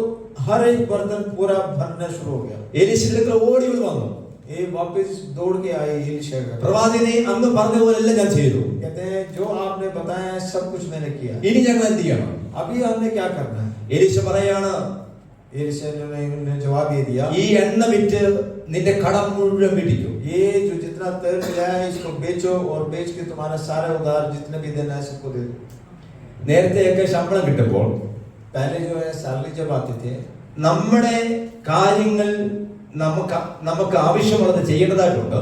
Speaker 2: हर एक बर्तन पूरा भरना शुरू हो गया.
Speaker 1: എലീശയുടെ ഓടി വന്നു.
Speaker 2: ये वापस दौड़ के आए एलीशा का.
Speaker 1: പ്രവാചകനെ അങ്ങ് പറഞ്ഞ പോലെല്ലാം ഞാൻ ചെയ്തു.
Speaker 2: कहते हैं जो आपने बताया सब कुछ मैंने किया.
Speaker 1: ഇനി ഞങ്ങൾ എന്ത് ചെയ്യണം?
Speaker 2: अभी हमने क्या करना है.
Speaker 1: എലീശ പറയാണ്,
Speaker 2: एलीशा ने जवाब ये दिया,
Speaker 1: ഈ എണ്ണ വിറ്റ് നിന്റെ കടം മുഴുവൻ വീട്ടിക്കോ.
Speaker 2: ये जो जितना तेल मिला है इसको बेचो और बेच के तुम्हारा सारा उधार जितने भी देना है सबको दे दो.
Speaker 1: നേരത്തെയൊക്കെ ശമ്പളം കിട്ടുമ്പോൾ
Speaker 2: पहले जो है सैलरी जब आते थे,
Speaker 1: നമ്മുടെ കാര്യങ്ങൾ നമുക്ക് ആവശ്യമുള്ളത് ചെയ്യേണ്ടതായിട്ടുണ്ട്.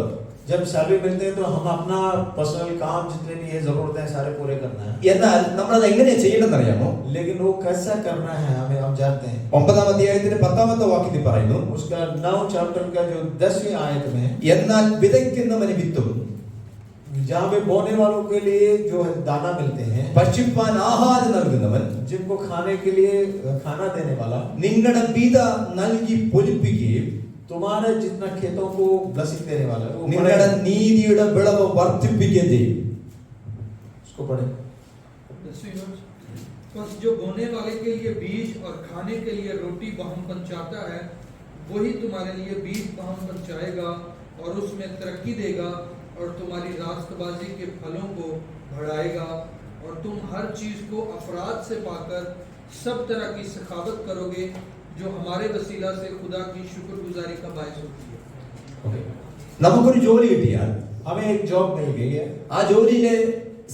Speaker 2: जब सैलरी मिलते हैं तो हम अपना पर्सनल काम जितने भी ये जरूरत है सारे पूरे करना है.
Speaker 1: എന്നാൽ നമ്മളത് എങ്ങനെയാ ചെയ്യേണ്ടതെന്ന് അറിയാമോ?
Speaker 2: लेकिन वो कैसा करना है हमें हम जानते हैं.
Speaker 1: 9-ാം അധ്യായത്തിന്റെ 10-ാമത്തെ വാക്യത്തിൽ പറയുന്നു,
Speaker 2: उसका 9 चैप्टर का जो 10वीं आयत में,
Speaker 1: എന്നാൽ വിതയ്ക്കുന്നവന് വിത്തും
Speaker 2: जहाँ पे बोने वालों के लिए जो है दाना मिलते हैं,
Speaker 1: ഭക്ഷിപ്പാൻ ആഹാരം നൽകുന്നവൻ,
Speaker 2: जिनको खाने के लिए खाना देने वाला,
Speaker 1: നിങ്ങളുടെ വിത നൽകി പൊലിപ്പിക്കുകയും
Speaker 2: तुम्हारे जितना खेतों को ब्लेसिंग देने वाला, वो
Speaker 1: നിങ്ങളുടെ നീതിയുടെ വിളവ് വർദ്ധിപ്പിക്കുകയും ചെയ്യും.
Speaker 2: उसको पढ़े.
Speaker 3: बस जो बोने वाले के लिए बीज और खाने के लिए रोटी बहम पहुंचाता है, वही तुम्हारे लिए बीज बहम पहुंचाएगा और उसमें तरक्की देगा और तुम्हारी रास्तबाजी के फलों को बढ़ाएगा, और तुम हर चीज को अफराद से पाकर सब तरह की सखावत करोगे, जो हमारे वसीला से खुदा की शुक्रगुजारी का बायस होती है।
Speaker 1: നമുക്കൊരു ജോലി കിട്ടിയാൽ
Speaker 2: हमें एक जॉब मिल गई है,
Speaker 1: ആ ജോലിയിലെ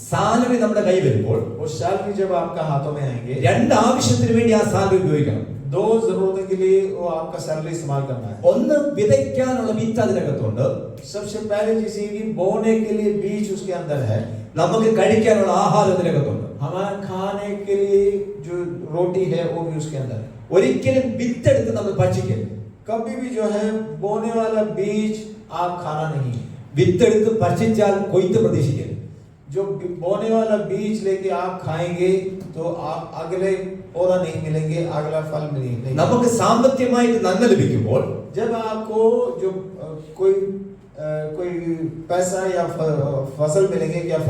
Speaker 1: സാലറി നമ്മുടെ കൈ വരുമ്പോൾ
Speaker 2: वो सैलरी जब आपका हाथों में आएंगे,
Speaker 1: രണ്ട് ആവശ്യത്തിന് വേണ്ടി ആ സാലറി ഉപയോഗിക്കണം.
Speaker 2: दो जरूरतों के लिए वो आपका सैलरी इस्तेमाल करना है.
Speaker 1: ഒന്ന് വിതയ്ക്കാനുള്ള വിത്ത് അതിനകത്തുണ്ട്,
Speaker 2: सबसे पहले चीज कि बोने के लिए बीज उसके अंदर है,
Speaker 1: നമുക്ക് കഴിക്കാനുള്ള ആഹാരം അതിനകത്തുണ്ട്.
Speaker 2: हमारे खाने के लिए जो रोटी है वो भी उसके अंदर है.
Speaker 1: ഒരിക്കലും വിത്തെടുത്ത് നമ്മൾ ഭക്ഷിക്കരുത്.
Speaker 2: कभी भी जो है बोने वाला बीज आप खाना नहीं है.
Speaker 1: വിത്തെടുത്ത് ഭക്ഷിച്ചാൽ കൊയ്ത്ത് പ്രതീക്ഷിക്കരുത്.
Speaker 2: जो बोने वाला बीज लेके आप खाएंगे तो आप अगले पौधा नहीं मिलेंगे, अगला फल नहीं.
Speaker 1: നമുക്ക് സാമ്പത്തികമായിട്ട് നന്മ ലഭിക്കുമ്പോൾ
Speaker 2: जब आपको जो कोई पैसा या फसल मिलेंगे या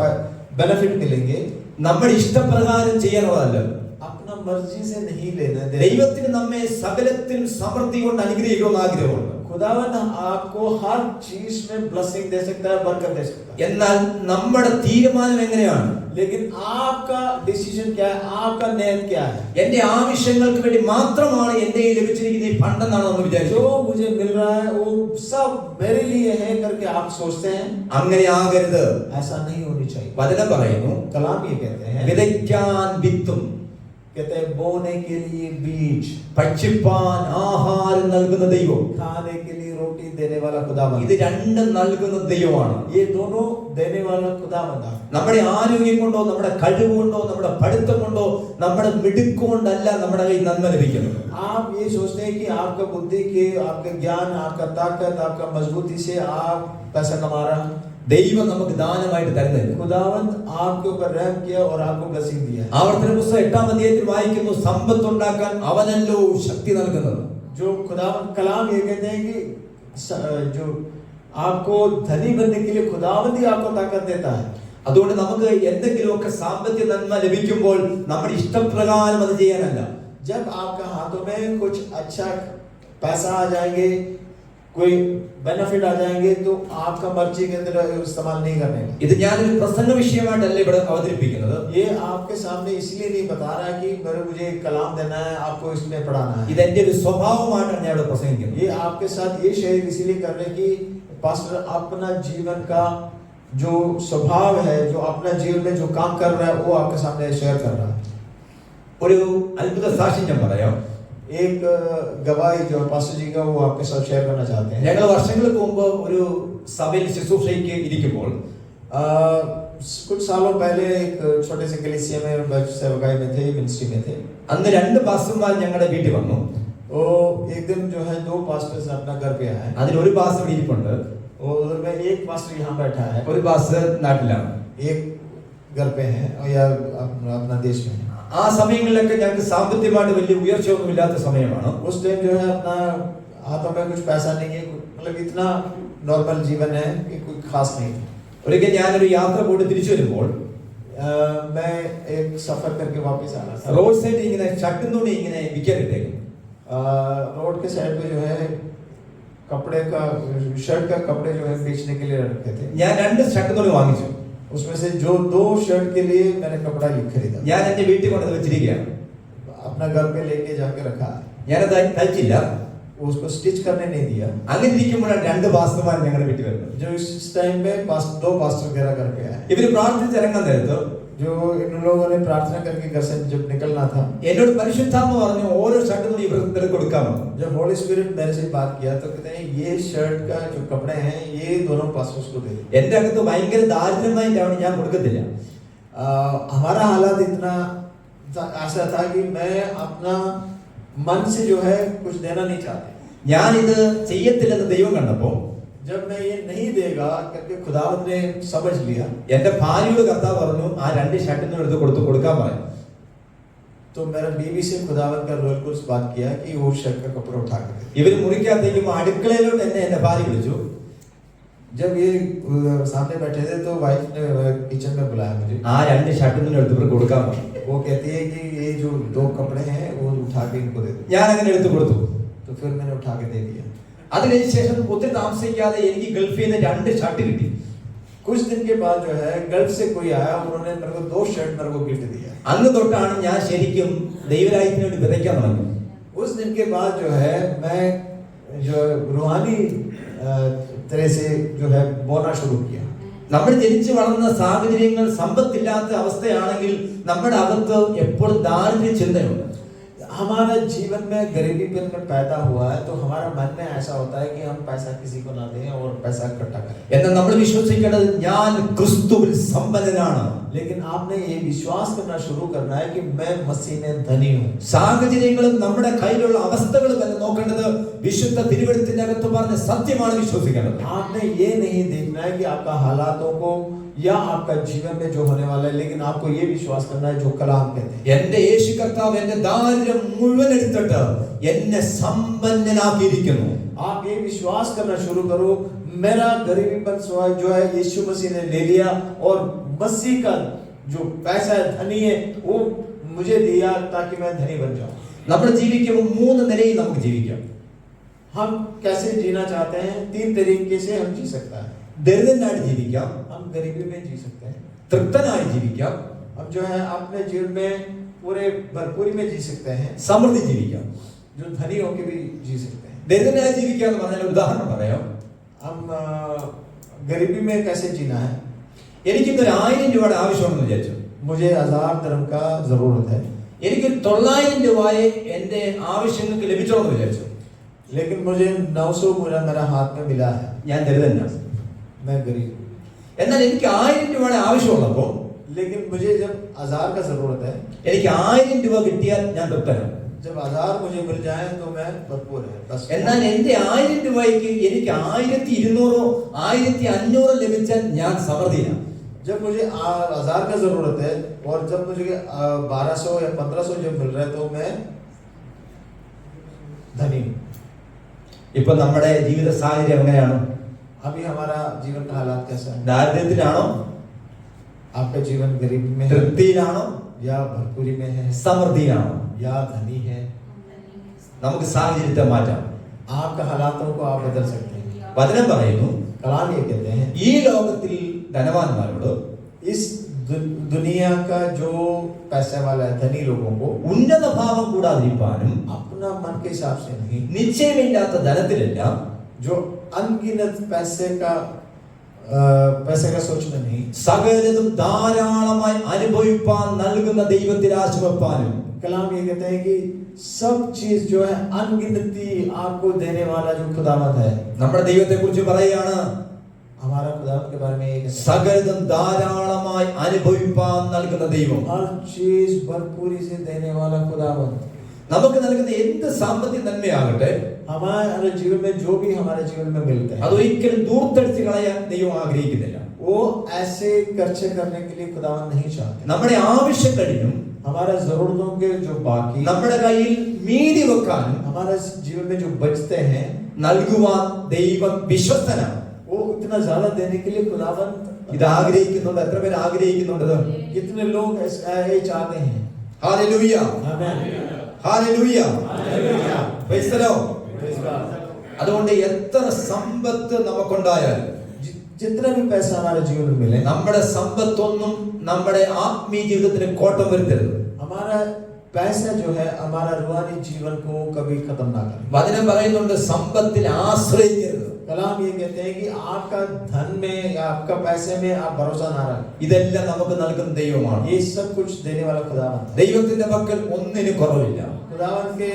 Speaker 2: बेनिफिट मिलेंगे,
Speaker 1: നമ്മുടെ ഇഷ്ടപ്രകാരം ചെയ്യാനുള്ളതല്ല.
Speaker 2: अपना मर्जी से नहीं लेना.
Speaker 1: ദൈവത്തിന് നമ്മെ സകലത്തിലും സമൃദ്ധി കൊണ്ട് അനുഗ്രഹിക്കണമെന്ന് ആഗ്രഹമുണ്ട്.
Speaker 2: खुदावन आपको हर चीज में ब्लेसिंग दे सकता है, बरकत दे सकता है.
Speaker 1: എന്നാൽ നമ്മുടെ തീരുമാനം എങ്ങനെയാണ്?
Speaker 2: लेकिन आपका डिसीजन क्या है, आपका निर्णय क्या है?
Speaker 1: എന്റെ ആവശ്യങ്ങൾക്ക് വേണ്ടി മാത്രമാണ് എന്റെ ലഭിച്ചിരിക്കുന്ന ഈ ഫണ്ടെന്നാണ് നമ്മൾ വിചാരിച്ചത്.
Speaker 2: जो मुझे मिल रहा है वो सब मेरे लिए है करके आप सोचते हैं.
Speaker 1: അങ്ങനെ ആകരുത്.
Speaker 2: ऐसा नहीं होनी चाहिए.
Speaker 1: വചനം പറയുന്നു,
Speaker 2: कलाम ये कहते हैं,
Speaker 1: വിതയ്ക്കാൻ വിത്തും
Speaker 2: कहते हैं बोने के लिए बीज,
Speaker 1: ഭക്ഷിപ്പാൻ ആഹാരം നൽകുന്ന ദൈവം.
Speaker 2: खाने के लिए रोटी देने वाला खुदावन.
Speaker 1: ഇത് രണ്ടും നൽകുന്ന ദൈവമാണ്.
Speaker 2: ये दोनों देने वाला खुदावन है.
Speaker 1: നമ്മുടെ ആരോഗ്യം കൊണ്ടോ നമ്മുടെ കഴിവ് കൊണ്ടോ നമ്മുടെ പഠിത്തം കൊണ്ടോ നമ്മുടെ മിടുക്ക് കൊണ്ടല്ല നമ്മുടെ കയ്യിൽ നന്മ ലഭിക്കുന്നത്.
Speaker 2: आप ये सोचते हैं कि आपका बुद्धि के, आपका ज्ञान, आपका ताकत, आपका मजबूती से आप पैसा कमा रहा है.
Speaker 1: ദൈവം നമുക്ക് ദാനമായിട്ട് തരുന്നത്.
Speaker 2: खुदावन आपके ऊपर रहम किया और आपको ब्लेसिंग दिया.
Speaker 1: ആവർത്തന പുസ്തകം 8-ാം അധ്യായത്തിൽ വായിക്കുന്നു, സമ്പത്ത് ഉണ്ടാക്കാൻ അവനല്ലോ ശക്തി നൽകുന്നത്.
Speaker 2: जो खुदावन कलाम ये कहते हैं कि जो आपको धनी बनने के लिए खुदावन ही आपको ताकत देता है.
Speaker 1: അതുകൊണ്ട് നമുക്ക് എന്തെങ്കിലുമൊക്കെ സാമ്പത്തിക നന്മ ലഭിക്കുമ്പോൾ നമ്മുടെ ഇഷ്ടപ്രകാരം അത് ചെയ്യാനല്ല.
Speaker 2: जब आपका हाथों में कुछ अच्छा पैसा आ जाएंगे, कोई बेनिफिट आ जाएंगे, तो आपका मर्जी के अंदर इस्तेमाल नहीं करने.
Speaker 1: ഇത് ഞാനൊരു പ്രസംഗ വിഷയമായിട്ടല്ല ഇവിടെ അവതരിപ്പിക്കുന്നത്.
Speaker 2: ये आपके सामने इसलिए नहीं बता रहा कि मुझे कलाम देना है, आपको इसमें पढ़ाना है.
Speaker 1: ഇത് എന്റെ ഒരു സ്വഭാവമായിട്ടാണ് ഞാൻ ഇവിടെ പ്രസംഗിക്കുന്നത്.
Speaker 2: ये आपके साथ ये शेयर इसलिए कर रहे कि पास्टर अपना जीवन का जो स्वभाव है, जो अपना जीवन में जो काम कर रहा है, वो आपके सामने शेयर कर रहा है.
Speaker 1: ഒരു അത്ഭുത സാക്ഷ്യം ഞാൻ പറയാം.
Speaker 2: एक गवाही जो पास्टर जी का वो आपके साथ शेयर करना चाहते हैं.
Speaker 1: ഞങ്ങൾ വർഷങ്ങൾക്ക് മുമ്പ് ഒരു സഭയിൽ ശുശ്രൂഷയ്ക്ക് ഇരിക്കുമ്പോൾ
Speaker 2: कुछ सालों पहले एक छोटे से कलीसिया में सेवकाई में थे, मिनिस्ट्री में थे.
Speaker 1: അന്ന് രണ്ട് പാസ്റ്റർമാർ ഞങ്ങളുടെ വീട്ടിൽ വന്നു.
Speaker 2: वो एक दिन जो है दो पास्टर्स अपना घर पे आए.
Speaker 1: അതിൽ ഒരു പാസ്റ്റർ ഇരിപ്പുണ്ട്,
Speaker 2: और उधर में एक पास्टर यहाँ बैठा है,
Speaker 1: ഒരു പാസ്റ്റർ നാട്ടിലാണ്.
Speaker 2: एक घर पे है और या अपना देश में है.
Speaker 1: ആ സമയങ്ങളിലൊക്കെ ഞങ്ങൾക്ക് സാമ്പത്തികമായിട്ട് വലിയ ഉയർച്ചയൊന്നും ഇല്ലാത്ത സമയമാണ്.
Speaker 2: उस टाइम जो है अपना हाथों में कुछ पैसा नहीं है, मतलब इतना नॉर्मल जीवन है कि कोई खास नहीं.
Speaker 1: ഒരിക്കൽ ഞാനൊരു യാത്ര പോയിട്ട് തിരിച്ചു വരുമ്പോൾ
Speaker 2: मैं एक सफर करके वापस आ रहा था.
Speaker 1: റോഡ് സൈഡിൽ ഇങ്ങനെ ഷർട്ടും തുണി ഇങ്ങനെ വിൽക്കാനിട്ടേക്കും.
Speaker 2: रोड के साइड पे जो है कपड़े का, शर्ट का कपड़े जो है बेचने के लिए रखे थे.
Speaker 1: ഞാൻ രണ്ട് ഷർട്ടും തുണി വാങ്ങിച്ചു.
Speaker 2: उसमें से जो दो शर्ट के लिए मैंने कपड़ा खरीदा.
Speaker 1: ഞാൻ എന്റെ വീട്ടിൽ കൊണ്ടുവന്ന് വെച്ചിരിക്കുകയാണ്.
Speaker 2: अपना घर पे लेके जाके रखा.
Speaker 1: ഞാനത് തയ്ച്ചില്ല,
Speaker 2: उसको स्टिच करने नहीं दिया.
Speaker 1: അങ്ങനെ ഇരിക്കുമ്പോഴാണ് രണ്ട് പാസ്റ്റർമാർ ഞങ്ങളുടെ വീട്ടിൽ വരുന്നത്.
Speaker 2: जो इस टाइम में दो पास्टर मेरा घर पे आए.
Speaker 1: ഇവര് പ്രാർത്ഥിച്ചിറങ്ങാൻ നേരത്ത്
Speaker 2: जो इन लोगों ने प्रार्थना करके घर से जब निकलना था,
Speaker 1: എന്നോട് പരിശുദ്ധാത്മ പറഞ്ഞു ഓരോ ഷർട്ടും തുണി ഇവർക്ക് കൊടുക്കാമെന്ന്.
Speaker 2: जब होली स्पिरिट मेरे से बात किया तो कहते हैं ये शर्ट का जो कपड़े हैं ये दोनों पास्टर्स को दे.
Speaker 1: എന്റെ അകത്ത് ഭയങ്കര ദാരിദ്ര്യമായിട്ടാണ്, ഞാൻ കൊടുക്കത്തില്ല.
Speaker 2: हमारा हालात इतना ऐसा था कि मैं अपना मन से जो है कुछ देना नहीं चाहते.
Speaker 1: ഞാൻ ഇത് ചെയ്യത്തില്ലെന്ന് ദൈവം കണ്ടപ്പോ
Speaker 2: जब मैं ये नहीं देगा करके खुदावंद ने समझ लिया,
Speaker 1: എന്റെ ഭാര്യയോട് കർത്താവ് പറഞ്ഞു ആ രണ്ട് ഷർട്ടിനും എടുത്ത് കൊടുക്കാൻ പറഞ്ഞു.
Speaker 2: तो मेरा बीवी से खुदावंद का रोल कुछ बात किया कि वो शर्ट का कपड़ा उठा के दे.
Speaker 1: ഇവര് മുറിക്കകത്തേക്കും അടുക്കളയിലോട്ട് എന്നെ എന്റെ ഭാര്യ വിളിച്ചു.
Speaker 2: जब ये सामने बैठे थे तो वाइफ ने किचन में बुलाया मुझे।
Speaker 1: ആ രണ്ട് ഷർട്ടും കൂടെ എടുത്ത് ഇവർക്ക് കൊടുക്കാൻ പറഞ്ഞു.
Speaker 2: वो कहती है कि ये जो 2 कपड़े हैं वो उठा के इनको दे दो।
Speaker 1: ഞാൻ അങ്ങനെ എടുത്തു കൊടുത്തു.
Speaker 2: तो फिर मैंने उठा के दे दिया।
Speaker 1: അതിനുശേഷം ഒത്തിരി താമസിക്കാതെ എനിക്ക് ഗൾഫിൽ നിന്ന് 2 ഷർട്ട് കിട്ടി.
Speaker 2: कुछ दिन के बाद जो है गल्फ से कोई आया, उन्होंने मेरे को 2 शर्ट मेरे को गिफ्ट दिया।
Speaker 1: അന്ന് തൊട്ടാണ് ഞാൻ ശരിക്കും ദൈവരാജ്യത്തിന് വേണ്ടി വിതയ്ക്കാൻ തുടങ്ങി.
Speaker 2: उस दिन के बाद जो है मैं जो रूहानी तरह से जो है बोना शुरू किया।
Speaker 1: നമ്മൾ ജനിച്ചു വളർന്ന സാഹചര്യങ്ങൾ സമ്പത്തില്ലാത്ത അവസ്ഥയാണെങ്കിൽ നമ്മുടെ അകത്ത് എപ്പോഴും ദാരിദ്ര്യ ചിന്തയുണ്ട്.
Speaker 2: हमारा जीवन में गरीबीपन में पैदा हुआ है तो हमारा मन में ऐसा होता है कि हम पैसा किसी को ना दें और पैसा इकट्ठा करें।
Speaker 1: എന്നാൽ നമ്മൾ വിശ്വസിക്കേണ്ടത് ഞാൻ ക്രിസ്തുവിൽ സമ്പന്നനാണ്.
Speaker 2: लेकिन आपने ये विश्वास करना शुरू करना है कि मैं मसीह में धनी हूँ।
Speaker 1: സാഹചര്യങ്ങളും നമ്മുടെ കയ്യിലുള്ള അവസ്ഥകളും എല്ലാം നോക്കേണ്ടത് വിശുദ്ധ തിരുവെഴുത്തിന്റെ അകത്ത് പറഞ്ഞ സത്യമാണ് വിശ്വസിക്കേണ്ടത്.
Speaker 2: आपने ये नहीं देखना है कि आपका हालातों को या आपका जीवन में जो होने वाला है, लेकिन आपको ये विश्वास करना है जो कलाम कहते हैं।
Speaker 1: എന്റെ യേശു കർത്താവ് എന്റെ ദാരിദ്ര്യം മുഴുവൻ എടുത്തിട്ട് എന്നെ സമ്പന്നനാക്കിയിരിക്കുന്നു.
Speaker 2: आप ये विश्वास करना शुरू करो, मेरा गरीबीपन जो है यीशु मसीह ने ले लिया और मसीह का जो पैसा है, धनी है, वो मुझे दिया ताकि मैं धनी बन जाऊं।
Speaker 1: നമ്മൾ ജീവിക്കുമ്പോൾ 3 നിലയിൽ നമുക്ക് ജീവിക്കാം.
Speaker 2: हम कैसे जीना चाहते हैं? 3 तरीके से हम जी सकता है।
Speaker 1: ദരിദ്രനായിട്ട് ജീവിക്കാം,
Speaker 2: हम गरीबी में जी सकते हैं,
Speaker 1: തൃപ്തനായി ജീവിക്കാം,
Speaker 2: हम जो है अपने जीवन में पूरे भरपूरी में जी सकते हैं,
Speaker 1: സമൃദ്ധി ജീവിക്കാം.
Speaker 2: जो धनी होकर भी जी सकते हैं।
Speaker 1: ദരിദ്രനായി ജീവിക്കുക എന്ന് പറഞ്ഞാൽ ഒരു ഉദാഹരണം പറയാം.
Speaker 2: हम गरीबी में कैसे जीना है?
Speaker 1: എനിക്കിന്ന് 1000 രൂപയുടെ ആവശ്യമുണ്ടെന്ന് വിചാരിച്ചു.
Speaker 2: मुझे 1000 दिरहम का जरूरत है,
Speaker 1: എനിക്ക് 900 രൂപയെ എന്റെ ആവശ്യങ്ങൾക്ക് ലഭിച്ചോളെന്ന് വിചാരിച്ചു.
Speaker 2: लेकिन मुझे 900 मेरा हाथ में मिला है,
Speaker 1: ഞാൻ ദരിദ്രനാണ്.
Speaker 2: मैं गरीब हूँ।
Speaker 1: എന്നാൽ എനിക്ക് 1000 രൂപയുടെ ആവശ്യമുള്ളപ്പോൾ
Speaker 2: लेकिन मुझे जब 1000 का जरूरत है,
Speaker 1: എനിക്ക് 1000 രൂപ കിട്ടിയാൽ ഞാൻ തൃപ്തനാണ്.
Speaker 2: जब 1000 मुझे मिल जाए तो मैं भरपूर है बस।
Speaker 1: എന്നാൽ എന്റെ 1000 രൂപയ്ക്ക് എനിക്ക് 1200 1500 ലഭിച്ചാൽ ഞാൻ സമൃദ്ധിയാണ്.
Speaker 2: जब मुझे 1000 का जरूरत है और जब मुझे 1200 या 1500 जब मिल रहा है तो मैं धनी हूँ।
Speaker 1: ഇപ്പൊ നമ്മുടെ ജീവിത സാഹചര്യം എങ്ങനെയാണ്?
Speaker 2: अभी हमारा जीवन का हालात कैसा है?
Speaker 1: ദാരിദ്ര്യത്തിലാണോ,
Speaker 2: आपका जीवन गरीबी में है
Speaker 1: തൃപ്തിയിലാണോ,
Speaker 2: या भरपूरी में है
Speaker 1: സമൃദ്ധിയിലാണോ?
Speaker 2: या धनी है?
Speaker 1: നമുക്ക് സാഹചര്യത്തെ മാറ്റാം.
Speaker 2: आपका हालातों को आप बदल सकते हैं।
Speaker 1: വചനം പറയുന്നു,
Speaker 2: कलाम ये कहते हैं,
Speaker 1: ഈ ലോകത്തിൽ ധനവാന്മാരോട്
Speaker 2: इस दुनिया का जो पैसे वाला है, धनी लोगों को
Speaker 1: ഉന്നത ഭാവം കൂടാതിരിക്കാനും
Speaker 2: अपना मन के हिसाब से नहीं,
Speaker 1: നിശ്ചയമില്ലാത്ത ധനത്തിലെല്ലാം
Speaker 2: जो अनगिनत पैसे का सोचना नहीं,
Speaker 1: സകലതും ധാരാളമായി അനുഭവിപ്പാൻ നൽകുന്ന ദൈവത്തിൽ ആശ്രയിപ്പാനും.
Speaker 2: कलाम ये कहते हैं कि सब चीज जो है अनगिनती आपको देने वाला जो खुदावंद है।
Speaker 1: നമ്മുടെ ദൈവത്തെ കുറിച്ച് പറയുകയാണ്,
Speaker 2: हमारा खुदावंद के बारे में ये कहते हैं,
Speaker 1: സകലതും ധാരാളമായി അനുഭവിപ്പാൻ നൽകുന്ന ദൈവം.
Speaker 2: हर चीज भरपूरी से देने वाला खुदावंद।
Speaker 1: നമുക്ക് നൽകുന്ന എന്ത് സാമ്പത്തിക നന്മയാകട്ടെ,
Speaker 2: हमारे जीवन में जो भी हमारे जीवन में मिलते हैं,
Speaker 1: അതൊരിക്കലും ദൂർത്തടിച്ച് കളയാൻ ദൈവം ആഗ്രഹിക്കുന്നില്ല.
Speaker 2: वो ऐसे खर्चे करने के लिए खुदावंद नहीं चाहते।
Speaker 1: നമ്മുടെ ആവശ്യം കഴിഞ്ഞും
Speaker 2: हमारा जरूरतों के जो बाकी
Speaker 1: നമ്മുടെ കയ്യിൽ മീതി വെക്കാനും
Speaker 2: हमारे जीवन में जो बचते हैं,
Speaker 1: നൽകുവാൻ ദൈവം വിശ്വസ്തനാണ്.
Speaker 2: वो इतना ज्यादा देने के लिए खुदावंद
Speaker 1: ഇത് ആഗ്രഹിക്കുന്നുണ്ട്. എത്ര പേര് ആഗ്രഹിക്കുന്നുണ്ട്?
Speaker 2: कितने लोग ये चाहते हैं?
Speaker 1: ഹല്ലേലൂയ,
Speaker 2: आमीन,
Speaker 1: hallelujah,
Speaker 2: hallelujah,
Speaker 1: praise the Lord.
Speaker 2: Praise God.
Speaker 1: അതുകൊണ്ട് എത്ര സമ്പത്ത് നമുക്കുണ്ടായാലും
Speaker 2: जितना भी पैसा हमारे जीवन में मिले,
Speaker 1: നമ്മുടെ സമ്പത്തൊന്നും നമ്മുടെ ആത്മീയ ജീവിതത്തിന് കോട്ടം വരുത്തരുത്.
Speaker 2: हमारा पैसा जो है हमारा रूहानी जीवन को कभी खत्म ना करे।
Speaker 1: വചനം പറയുന്നുണ്ട്, സമ്പത്തിൽ ആശ്രയിക്കരുത്.
Speaker 2: कलाम ये कहते हैं कि आपका धन में या आपका पैसे में आप भरोसा ना रखें।
Speaker 1: ഇതെല്ലാം നമുക്ക് നൽകുന്ന ദൈവമാണ്.
Speaker 2: ये सब कुछ देने वाला खुदावंद है।
Speaker 1: ദൈവത്തിന്റെ പക്കൽ ഒന്നിനും കുറവില്ല.
Speaker 2: खुदावंद के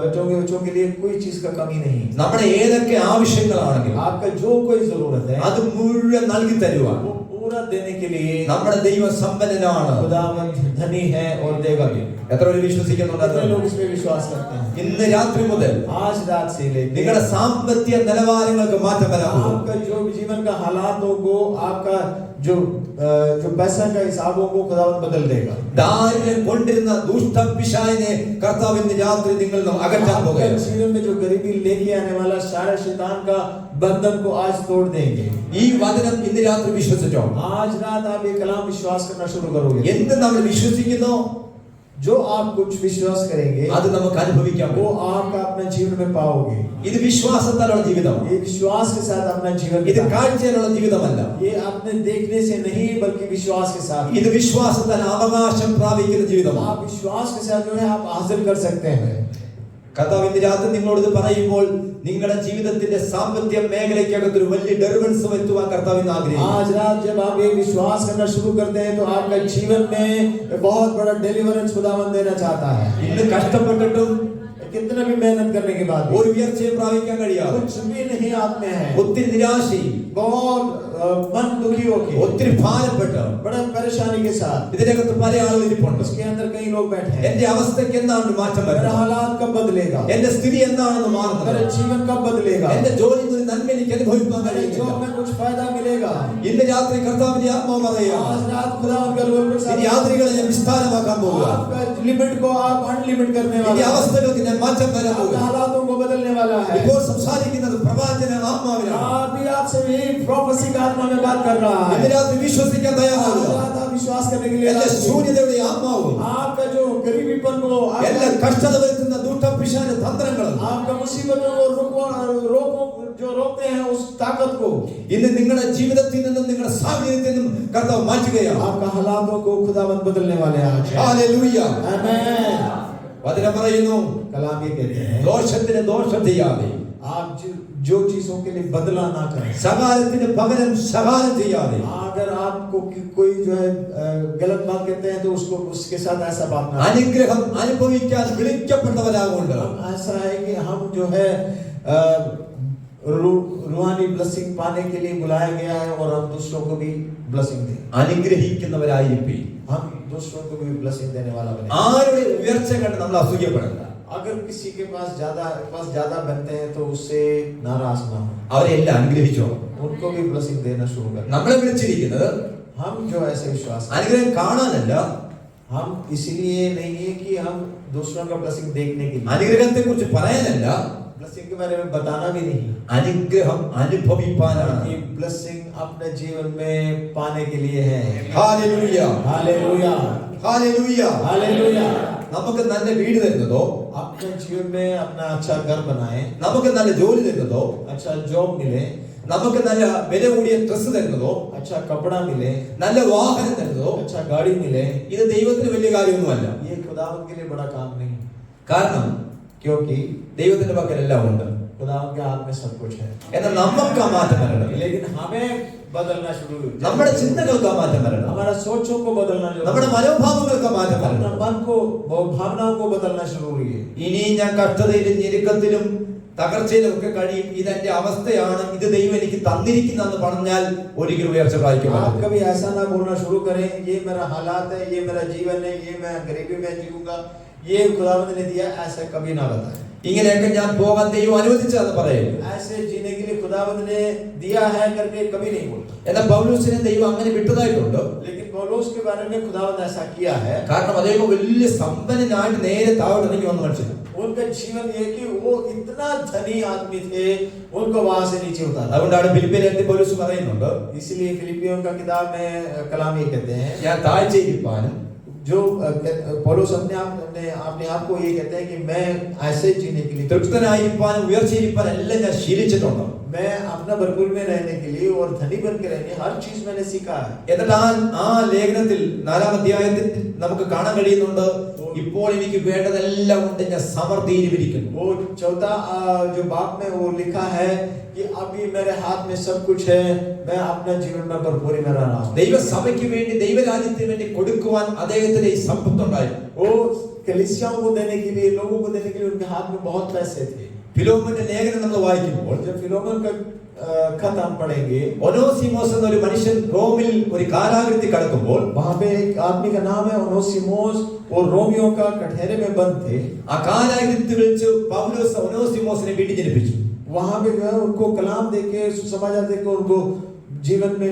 Speaker 2: बच्चों के लिए कोई चीज का कमी नहीं।
Speaker 1: നമ്മുടെ ഏതൊക്കെ ആവശ്യങ്ങളാണെങ്കിലും
Speaker 2: आपका जो कोई जरूरत है
Speaker 1: അത് മുഴുവൻ നൽകി തരുവാൻ
Speaker 2: वो पूरा देने के लिए
Speaker 1: നമ്മുടെ ദൈവം സമ്പന്നനാണ്.
Speaker 2: खुदावंद धनी है और देगा भी।
Speaker 1: എത്ര പേര് വിശ്വസിക്കുന്നുണ്ട്?
Speaker 2: कितने लोग इस पे विश्वास करते हैं?
Speaker 1: ഇന്ന് രാത്രി മുതൽ
Speaker 2: आज रात से लेकर
Speaker 1: നിങ്ങളുടെ സാമ്പത്തിക നിലവാരങ്ങൾക്ക് മാറ്റം വരാൻ പോകുന്നു.
Speaker 2: आपका जो जीवन का हालातों को, आपका जो पैसा का हिसाबों को खुदावंद बदल देगा।
Speaker 1: ദാരിദ്ര്യം കൊണ്ടിരുന്ന ദുഷ്ടപിശാചിനെ കർത്താവ് ഇന്ന് രാത്രി നിങ്ങളിൽ നിന്ന് അകറ്റാൻ പോകുകയാണ്.
Speaker 2: जीवन में जो गरीबी लेके आने वाला सारा शैतान का बंधन को आज तोड़ देंगे।
Speaker 1: ഈ വചനം ഇന്ന് രാത്രി വിശ്വസിച്ചോ?
Speaker 2: आज रात आप ये कलाम विश्वास करना शुरू करोगे।
Speaker 1: എന്ത് നമ്മൾ വിശ്വസിക്കുന്നു
Speaker 2: जो आप कुछ विश्वास करेंगे
Speaker 1: അത് നമുക്ക് അനുഭവിക്കാൻ
Speaker 2: वो
Speaker 1: പോകും.
Speaker 2: आपका अपने जीवन में पाओगे।
Speaker 1: ഇത് വിശ്വാസത്താലുള്ള ജീവിതമാണ്.
Speaker 2: ये विश्वास के साथ अपना जीवन
Speaker 1: ഇത് കാഴ്ചയിലുള്ള ജീവിതമല്ല.
Speaker 2: ये अपने देखने से नहीं बल्कि विश्वास के साथ।
Speaker 1: ഇത് വിശ്വാസത്താൽ അവകാശം പ്രാപിക്കുന്ന ജീവിതമാണ്.
Speaker 2: आप विश्वास के साथ जो है आप हासिल कर सकते हैं।
Speaker 1: കർത്താവ് ഇന്ന് രാത്രി നിങ്ങളോട് ഇത് പറയുമ്പോൾ നിങ്ങളുടെ ജീവിതത്തിന്റെ സാമ്പത്തിക മേഖലയ്ക്കകത്ത് ഒരു വലിയ ഡെറിവൻസ് വരുത്തുവാൻ കർത്താവ് ഇന്ന് ആഗ്രഹിക്കുന്നു.
Speaker 2: आज रात जब आप ये विश्वास करना शुरू करते हैं तो आपका जीवन में बहुत बड़ा डिलीवरेंस खुदावंद देना चाहता है।
Speaker 1: ഇന്ന് കഷ്ടപ്പെട്ടിട്ടും
Speaker 2: कितना भी मेहनत करने के बाद
Speaker 1: ഒരു ഉയർച്ചയെ പ്രാപിക്കാൻ കഴിയാതെ
Speaker 2: कुछ भी नहीं आप में है।
Speaker 1: ഒത്തിരി നിരാശയും
Speaker 2: बहुत मन दुखी होके
Speaker 1: ഒത്തിരി ഭാരപ്പെട്ട്
Speaker 2: बड़ा परेशानी के साथ
Speaker 1: ഇതിനകത്ത് പല ആളുകൾ ഇരിപ്പുണ്ട്.
Speaker 2: उसके अंदर कई लोग बैठे हैं।
Speaker 1: എന്റെ അവസ്ഥയ്ക്ക് എന്താണ് ഒരു മാറ്റം
Speaker 2: मेरा
Speaker 1: വരുന്നത്?
Speaker 2: हालात कब बदलेगा?
Speaker 1: എന്റെ സ്ഥിതി എന്താണെന്ന് മാറുന്നത്?
Speaker 2: मेरा जीवन कब बदलेगा?
Speaker 1: എന്റെ ജോലി ഒരു നന്മ എനിക്ക് അനുഭവിക്കാൻ
Speaker 2: मेरे जॉब
Speaker 1: കഴിയുന്നില്ല.
Speaker 2: में कुछ फायदा मिलेगा?
Speaker 1: ഇന്ന് രാത്രി കർത്താവിന്റെ ആത്മാവ് പറയുക,
Speaker 2: आज रात खुदावंद का रूह के
Speaker 1: ഈ
Speaker 2: साथ
Speaker 1: യാത്രകളെ ഞാൻ വിസ്താരമാക്കാൻ പോകുക.
Speaker 2: आपका लिमिट को आप अनलिमिट करने
Speaker 1: ഈ
Speaker 2: वाला है।
Speaker 1: അവസ്ഥകൾക്ക് ഞാൻ മാറ്റം വരാൻ
Speaker 2: आपके
Speaker 1: പോകുക.
Speaker 2: हालातों को बदलने वाला है।
Speaker 1: ഇപ്പോൾ സംസാരിക്കുന്നത് പ്രവാചന ആത്മാവിലാണ്.
Speaker 2: अभी आपसे यही प्रोफेसी का आत्मा में बात कर रहा
Speaker 1: ഇന്ന്
Speaker 2: है।
Speaker 1: രാത്രി വിശ്വസിക്കാൻ
Speaker 2: आज
Speaker 1: തയ്യാറാവുക.
Speaker 2: रात आप विश्वास करने के लिए
Speaker 1: എല്ലാ
Speaker 2: राजी हैं।
Speaker 1: ശൂന്യതയുടെ ആത്മാവും
Speaker 2: आपका जो गरीबीपन को
Speaker 1: എല്ലാ കഷ്ടത വരുത്തുന്ന ദുഷ്ടപിശാച തന്ത്രങ്ങളും
Speaker 2: आपका मुसीबतों को रोको जो रोकते हैं उस ताकत को
Speaker 1: ഇന്ന് നിങ്ങളുടെ ജീവിതത്തിൽ നിന്നും നിങ്ങളുടെ സാഹചര്യത്തിൽ നിന്നും കർത്താവ് മാറ്റുകയാണ്.
Speaker 2: आपका हालातों को खुदावंद बदलने वाले हैं आज।
Speaker 1: ഹല്ലേലൂയ.
Speaker 2: आमीन।
Speaker 1: വചനം പറയുന്നു,
Speaker 2: कलाम ये कहते हैं
Speaker 1: ദോഷത്തിന് ദോഷം ചെയ്യാതെ
Speaker 2: आप जो चीजों के लिए बदला ना करें।
Speaker 1: സകാലത്തിന് പകരം സകാലം ചെയ്യാതെ
Speaker 2: अगर आपको कोई जो है गलत बात कहते हैं तो उसको उसके साथ ऐसा बात ना करें।
Speaker 1: അനുഗ്രഹം അനുഭവിക്കാൻ വിളിക്കപ്പെട്ടവരാകൊണ്ട്
Speaker 2: ऐसा है कि हम जो है रूहानी ब्लेसिंग पाने के लिए बुलाया गया है और हम दूसरों को भी ब्लेसिंग दें।
Speaker 1: അനുഗ്രഹിക്കുന്നവരായിരിക്കും.
Speaker 2: हम दूसरों को भी ब्लेसिंग देने वाला बने।
Speaker 1: ആരുടെ ഉയർച്ച കണ്ട് നമ്മൾ അസൂയപ്പെടണ്ട.
Speaker 2: अगर किसी के पास ज्यादा बनते हैं तो उससे नाराज ना हो,
Speaker 1: അവരെ എല്ലാം അനുഗ്രഹിച്ചോ.
Speaker 2: उनको भी ब्लेसिंग देना शुरू करें।
Speaker 1: നമ്മളെ വിളിച്ചിരിക്കുന്നത്
Speaker 2: हम जो ऐसे विश्वास
Speaker 1: അനുഗ്രഹം കാണാനല്ല,
Speaker 2: हम इसलिए नहीं है कि हम दूसरों का ब्लेसिंग देखने के लिए,
Speaker 1: അനുഗ്രഹത്തെ കുറിച്ച് പറയാനല്ല,
Speaker 2: ब्लेसिंग के बारे में बताना भी नहीं,
Speaker 1: അനുഗ്രഹം അനുഭവിപ്പാനാണ്.
Speaker 2: ये ब्लेसिंग अपने जीवन में पाने के लिए है।
Speaker 1: ഹല്ലേലൂയ.
Speaker 2: Hallelujah
Speaker 1: hallelujah.
Speaker 2: हालेलुया।
Speaker 1: നമുക്ക് നല്ല വീട് തരുന്നതോ,
Speaker 2: अपने जीवन में अपना अच्छा घर बनाए,
Speaker 1: നമുക്ക് നല്ല ജോലി തരുന്നതോ,
Speaker 2: अच्छा जॉब मिले,
Speaker 1: നമുക്ക് നല്ല വില കൂടിയ ഡ്രസ്സ് തരുന്നതോ,
Speaker 2: अच्छा कपड़ा मिले,
Speaker 1: നല്ല വാഹനം തരുന്നതോ
Speaker 2: अच्छा गाड़ी मिले,
Speaker 1: ഇത് ദൈവത്തിന് വലിയ കാര്യമൊന്നുമല്ല.
Speaker 2: ये खुदावंद के लिए बड़ा काम नहीं,
Speaker 1: കാരണം
Speaker 2: क्योंकि
Speaker 1: ദൈവത്തിന്റെ പക്കലെല്ലാം ഉണ്ട്.
Speaker 2: खुदावंद के हाथ में सब कुछ है।
Speaker 1: എന്നാൽ നമുക്ക് ആ മാറ്റം വരണം.
Speaker 2: लेकिन हमें बदलना शुरू,
Speaker 1: നമ്മുടെ ചിന്തകൾക്ക് ആ മാറ്റം വരണം.
Speaker 2: हमारा सोचों को बदलना
Speaker 1: നമ്മുടെ
Speaker 2: जरूरी है।
Speaker 1: മനോഭാവങ്ങൾക്ക് ആ മാറ്റം
Speaker 2: अपना
Speaker 1: വരണം.
Speaker 2: मन को भावनाओं को बदलना जरूरी है।
Speaker 1: ഇനി ഞാൻ കഷ്ടതയിലും ഞെരുക്കത്തിലും തകർച്ചയിലും ഒക്കെ കഴിയും, ഇതെന്റെ അവസ്ഥയാണ്, ഇത് ദൈവം എനിക്ക് തന്നിരിക്കുന്നെന്ന് പറഞ്ഞാൽ ഒരിക്കലും ഉയർച്ച പ്രാപിക്കാൻ
Speaker 2: आप
Speaker 1: പറ്റില്ല.
Speaker 2: कभी ऐसा ना बोलना शुरू करें ये मेरा हालात है, ये मेरा जीवन है, ये मैं गरीबी में जीऊंगा, ये खुदावंद ने दिया, ऐसा कभी ना बताएं।
Speaker 1: ഇങ്ങനെയൊക്കെ ഞാൻ പോകാൻ ദൈവം അനുവദിച്ചതെന്ന് പറയും.
Speaker 2: ऐसे जीने के लिए खुदावंद ने दिया है करके कभी नहीं बोलता।
Speaker 1: എന്നാൽ പൗലോസിനെ ദൈവം അങ്ങനെ വിട്ടതായിട്ടുണ്ട്.
Speaker 2: लेकिन पौलुस के बारे में खुदावंद ऐसा किया है।
Speaker 1: കാരണം അദ്ദേഹം വലിയ സമ്പന്നനായിട്ട് നേരെ താഴോട്ട് ഇറങ്ങി വന്ന മനുഷ്യൻ.
Speaker 2: उनका जीवन ये कि वो इतना धनी आदमी थे, उनको वहां से नीचे उतारा।
Speaker 1: അതുകൊണ്ടാണ് ഫിലിപ്പിയരിൽ പൗലോസ് പറയുന്നുണ്ട്,
Speaker 2: इसलिए फिलिपियों का किताब में कलाम ये कहते हैं,
Speaker 1: ഞാൻ താഴ്ചയിരിക്കാനും
Speaker 2: जो पौलुस अपने आप को ये कहते हैं कि मैं ऐसे जीने के लिए,
Speaker 1: തൃപ്തനായിരിക്കാനും ഉയർച്ചയിരിക്കാനും എല്ലാം ഞാൻ ശീലിച്ചിട്ടുണ്ട്.
Speaker 2: मैं अपना भरपूर में रहने के लिए और धनी बन के रहने हर चीज मैंने सीखा है।
Speaker 1: എന്നിട്ട് ആ ലേഖനത്തിൽ 4-ാം അധ്യായത്തിൽ നമുക്ക് കാണാൻ കഴിയുന്നുണ്ട്, ഇപ്പോൾ എനിക്ക് വേണ്ടതെല്ലാം ഉണ്ട്, ഞാൻ സമൃദ്ധിയിരിക്കുന്നു.
Speaker 2: वो चौथा जो बाप में वो लिखा है कि अभी मेरे हाथ में सब कुछ है, मैं अपना जीवन में भरपूरी में रह रहा हूँ।
Speaker 1: ദൈവസഭയ്ക്ക് വേണ്ടി ദൈവരാജ്യത്തിന് വേണ്ടി കൊടുക്കുവാൻ അദ്ദേഹത്തിന് ഈ സമ്പത്തുണ്ടായി.
Speaker 2: वो कलीसियाओं को देने के लिए, लोगों को देने के लिए उनके हाथ में बहुत पैसे थे।
Speaker 1: ഫിലോമോന്റെ ലേഖനം നമ്മൾ വായിക്കുമ്പോൾ
Speaker 2: जब फिलोमन का खत हम पढ़ेंगे,
Speaker 1: ഒനോസിമോസ് എന്നൊരു മനുഷ്യൻ റോമിൽ ഒരു കാരാഗൃഹത്തിൽ കിടക്കുമ്പോൾ
Speaker 2: वहां पे एक आदमी का नाम है ओनेसिमोस और रोमियो का कठहरे में बंद थे।
Speaker 1: ആ കാരാഗൃഹത്തിൽ വെച്ച് പൗലോസ് ഒനോസിമോസിനെ വീണ്ടും ജനിപ്പിച്ചു.
Speaker 2: वहां पे जो है उनको कलाम देके सुसमाचार देके उनको जीवन में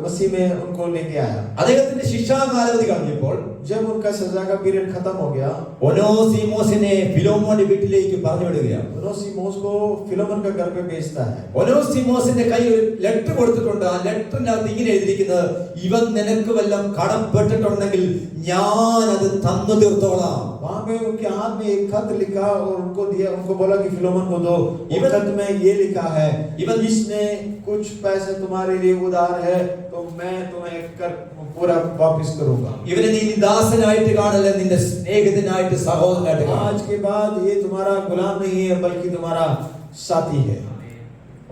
Speaker 2: मसीह में उनको लेके आया।
Speaker 1: അദ്ദേഹത്തിന്റെ ശിക്ഷാകാലാവധി കഴിഞ്ഞപ്പോൾ
Speaker 2: जब उनका सजा का पीरियड खत्म हो गया,
Speaker 1: ഒനോസിമോസിനെ ഫിലോമോന്റെ വീട്ടിലേക്ക് പറഞ്ഞു വിടുകയാണ്.
Speaker 2: ओनेसिमोस को फिलोमन का घर पे भेजता है।
Speaker 1: ഒനോസിമോസിന്റെ കയ്യിൽ ഒരു ലെറ്റർ കൊടുത്തിട്ടുണ്ട്. ആ ലെറ്ററിനകത്ത് ഇങ്ങനെ എഴുതിയിരിക്കുന്നത്, ഇവൻ നിനക്ക് വല്ലതും കടപ്പെട്ടിട്ടുണ്ടെങ്കിൽ ഞാൻ അത് തന്നു തീർത്തോളാം.
Speaker 2: वहां पे उनके हाथ में एक खत लिखा और उनको दिया, उनको बोला कि फिलोमन को दो। इस खत में ये लिखा है, इवन इसने कुछ पैसे तुम्हारे लिए उधार है तो मैं तुम्हें कर पूरा वापस करूंगा।
Speaker 1: ഇവനെ നീ ദാസനായിട്ട് കാണല്ല, നിന്റെ സ്നേഹിതനായിട്ട് സഹോദരനായിട്ട് കാണണം.
Speaker 2: आज के बाद ये तुम्हारा गुलाम नहीं है बल्कि तुम्हारा साथी है।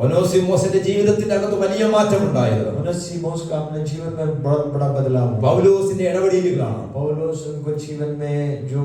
Speaker 1: ഒനോസിമോസിന്റെ ജീവിതത്തിന്റെ അകത്ത് വലിയ മാറ്റം ഉണ്ടായത്
Speaker 2: ओनेसिमोस का अपने जीवन में बहुत बड़ा बदलाव हुआ।
Speaker 1: പൗലോസിന്റെ ഇടപെടലുകളാണ്.
Speaker 2: पौलुस उनको जीवन में जो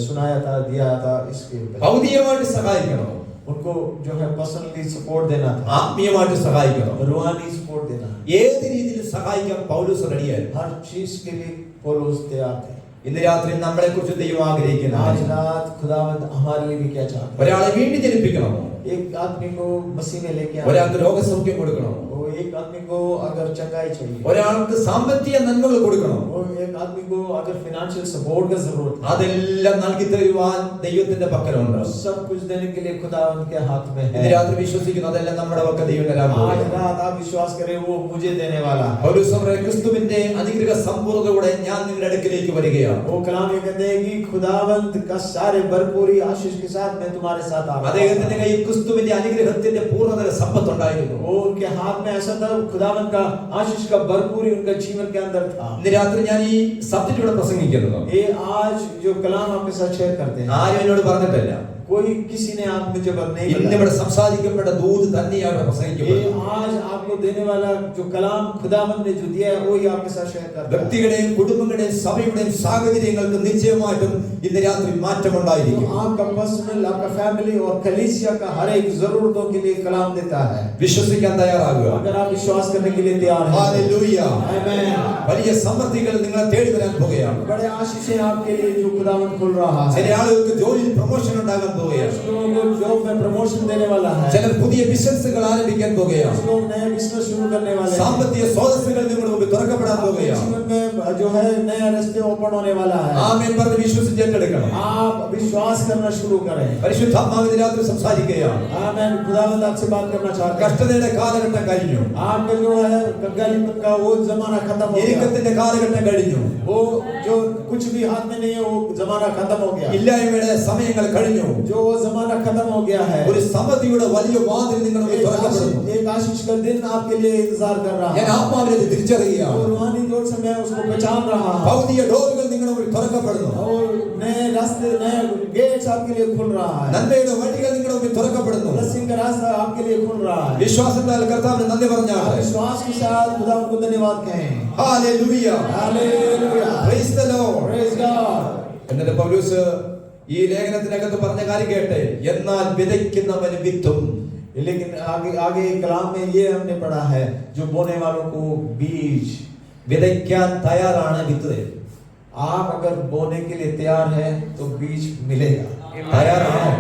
Speaker 2: सुनाया था, दिया था, इसके
Speaker 1: ഭൗതികമായിട്ട് സഹായിക്കണം,
Speaker 2: उनको जो है पर्सनली सपोर्ट देना था,
Speaker 1: ആത്മീയമായിട്ട് സഹായിക്കണം,
Speaker 2: रूहानी सपोर्ट देना।
Speaker 1: ഏത് രീതിയിൽ സഹായിക്കാൻ പൗലോസ് റെഡിയായിരുന്നു.
Speaker 2: हर चीज के लिए पौलुस तैयार थे।
Speaker 1: ഇന്ന് രാത്രി നമ്മളെ കുറിച്ച് ദൈവം ആഗ്രഹിക്കുന്നു.
Speaker 2: आज रात खुदावंद हमारे लिए भी क्या चाहता है?
Speaker 1: ഒരാളെ വീണ്ടും ജനിപ്പിക്കണമോ?
Speaker 2: एक आदमी को मसीह में लेके आना,
Speaker 1: ഒരാൾക്ക് രോഗസൗഖ്യം കൊടുക്കണമോ?
Speaker 2: वो एक आदमी को अगर चंगाई चाहिए,
Speaker 1: ഒരാൾക്ക് സാമ്പത്തിക നന്മകൾ കൊടുക്കണം,
Speaker 2: वो एक आदमी को अगर फाइनेंशियल सपोर्ट की जरूरत है,
Speaker 1: അതെല്ലാം നൽകി തരുവാൻ ദൈവത്തിന്റെ പക്കലുണ്ട്.
Speaker 2: सब कुछ देने के लिए खुदावंद के हाथ में
Speaker 1: ഇന്ന്
Speaker 2: है।
Speaker 1: രാത്രി വിശ്വസിക്കുന്നു, അതെല്ലാം നമ്മുടെ പക്കൽ ദൈവം തരാൻ
Speaker 2: आज
Speaker 1: പോകുന്നു.
Speaker 2: रात आप विश्वास करें, वो मुझे देने वाला है।
Speaker 1: പൗലോസ് പറയുന്നു, ക്രിസ്തുവിന്റെ അനുഗ്രഹ സമ്പൂർണ്ണതയോടെ ഞാൻ നിങ്ങളുടെ അടുക്കിലേക്ക് വരികയാണ്.
Speaker 2: वो कलाम ये कहते हैं कि खुदावंद का सारे भरपूरी आशीष के साथ मैं तुम्हारे साथ आ रहा हूं।
Speaker 1: അദ്ദേഹത്തിന്റെ കയ്യിൽ ക്രിസ്തുവിന്റെ അനുഗ്രഹത്തിന്റെ പൂർണ്ണതര സമ്പത്ത് ഉണ്ടായിരുന്നു.
Speaker 2: वो उनके हाथ में ऐसा था, खुदावंद का आशीष का भरपूरी उनका जीवन के अंदर था।
Speaker 1: ഇന്ന് രാത്രി ഞാൻ ഈ സബ്ജക്റ്റ് ഇവിടെ പ്രസംഗിക്കുന്നത്
Speaker 2: ये आज जो कलाम आपके साथ शेयर करते हैं,
Speaker 1: ആരും എന്നോട് പറഞ്ഞിട്ടില്ല.
Speaker 2: कोई किसी ने आप मुझे बात नहीं
Speaker 1: ഇന്ന്
Speaker 2: बताया।
Speaker 1: ഇവിടെ സംസാരിക്കപ്പെട്ട ദൂത് തന്നെയാണ്
Speaker 2: ये
Speaker 1: പ്രസംഗിക്കപ്പെടുന്നത്.
Speaker 2: आज आपको देने वाला जो कलाम खुदावंद ने जो दिया है वो ही आपके साथ शेयर करता है।
Speaker 1: വ്യക്തികളുടെയും കുടുംബങ്ങളുടെയും സഭയുടെയും സാഹചര്യങ്ങൾക്ക് നിശ്ചയമായിട്ടും ഇന്ന് രാത്രി മാറ്റമുണ്ടായിരിക്കും.
Speaker 2: तो आपका पर्सनल, आपका फैमिली और कलीसिया का हर एक जरूरतों के लिए कलाम देता है।
Speaker 1: വിശ്വസിക്കാൻ തയ്യാറാകുക.
Speaker 2: अगर आप विश्वास करने के लिए तैयार हैं,
Speaker 1: ഹല്ലേലൂയ.
Speaker 2: आमीन।
Speaker 1: വലിയ സമൃദ്ധികൾ നിങ്ങളെ തേടി വരാൻ പോകുകയാണ്.
Speaker 2: बड़े आशीषें आपके लिए जो खुदावंद खुल रहा है।
Speaker 1: ചില ആളുകൾക്ക് ജോലിയിൽ പ്രൊമോഷൻ ഉണ്ടാകാൻ പോവുകയാണ്.
Speaker 2: कुछ लोगों को जॉब में प्रमोशन देने वाला है।
Speaker 1: ചിലർ പുതിയ ബിസിനസ്സുകൾ ആരംഭിക്കാൻ പോവുകയാണ്.
Speaker 2: कुछ लोग नया बिजनेस शुरू करने वाले हैं।
Speaker 1: സാമ്പത്തിക സ്രോതസ്സുകൾ നിങ്ങളുടെ മുമ്പിൽ തുറക്കപ്പെടാൻ പോവുകയാണ്.
Speaker 2: जीवन में जो है नया रास्ते ओपन होने वाला है।
Speaker 1: ആമേൻ പറഞ്ഞ് വിശ്വസിച്ച് ഏറ്റെടുക്കണം.
Speaker 2: आप विश्वास करना शुरू करें।
Speaker 1: പരിശുദ്ധാത്മാവിന്റെ രാത്രി സംസാരിക്കുകയാണ്.
Speaker 2: आमीन। खुदावंद आपसे बात करना चाहता है।
Speaker 1: കഷ്ടതയുടെ കാലഘട്ടം കഴിഞ്ഞു.
Speaker 2: आपका जो है गरीबी का वो जमाना खत्म हो गया।
Speaker 1: ഞെരുക്കത്തിന്റെ കാലഘട്ടം കഴിഞ്ഞു.
Speaker 2: वो जो कुछ भी हाथ में नहीं है वो जमाना खत्म हो गया।
Speaker 1: ഇല്ലായ്മയുടെ സമയങ്ങൾ കഴിഞ്ഞു.
Speaker 2: जो वो जमाना खत्म हो गया है।
Speaker 1: ഒരു സമൃദ്ധിയുടെ വലിയ വാതിൽ നിങ്ങളുടെ മുമ്പിൽ തുറക്കപ്പെടുന്നു.
Speaker 2: एक आशीष का दिन आपके लिए इंतजार कर रहा
Speaker 1: ഞാൻ
Speaker 2: है।
Speaker 1: ആത്മാവിനെ തിരിച്ചറിയുകയാണ്.
Speaker 2: और रूहानी तौर से मैं उसको पहचान रहा हूं।
Speaker 1: ഭൗതിക ഡോറുകൾ നിങ്ങളുടെ മുമ്പിൽ തുറക്കപ്പെടുന്നു.
Speaker 2: और नए रास्ते, नए गेट्स आपके लिए खुल रहा है।
Speaker 1: നന്മയുടെ വഴികൾ നിങ്ങളുടെ മുമ്പിൽ തുറക്കപ്പെടുന്നു.
Speaker 2: ब्लेसिंग का रास्ता आपके लिए खुल रहा है।
Speaker 1: വിശ്വാസത്താൽ കർത്താവിന് നന്ദി പറഞ്ഞാട്ടെ.
Speaker 2: विश्वास के साथ खुदा को धन्यवाद कहें।
Speaker 1: Hallelujah.
Speaker 2: Hallelujah.
Speaker 1: Praise the Lord.
Speaker 2: Praise God.
Speaker 1: എന്നിട്ട് പൗലോസ് ഈ ലേഖനത്തിനകത്ത് പറഞ്ഞ കാര്യം കേട്ടെ, എന്നാൽ വിതയ്ക്കുന്നവന് വിത്തും.
Speaker 2: लेकिन आगे कलाम में ये हमने पढ़ा है, जो बोने वालों को बीज।
Speaker 1: വിതയ്ക്കാൻ തയ്യാറാണ് വിത്ത് തരും.
Speaker 2: आप अगर बोने के लिए तैयार है तो बीज मिलेगा।
Speaker 1: തയ്യാറാണോ?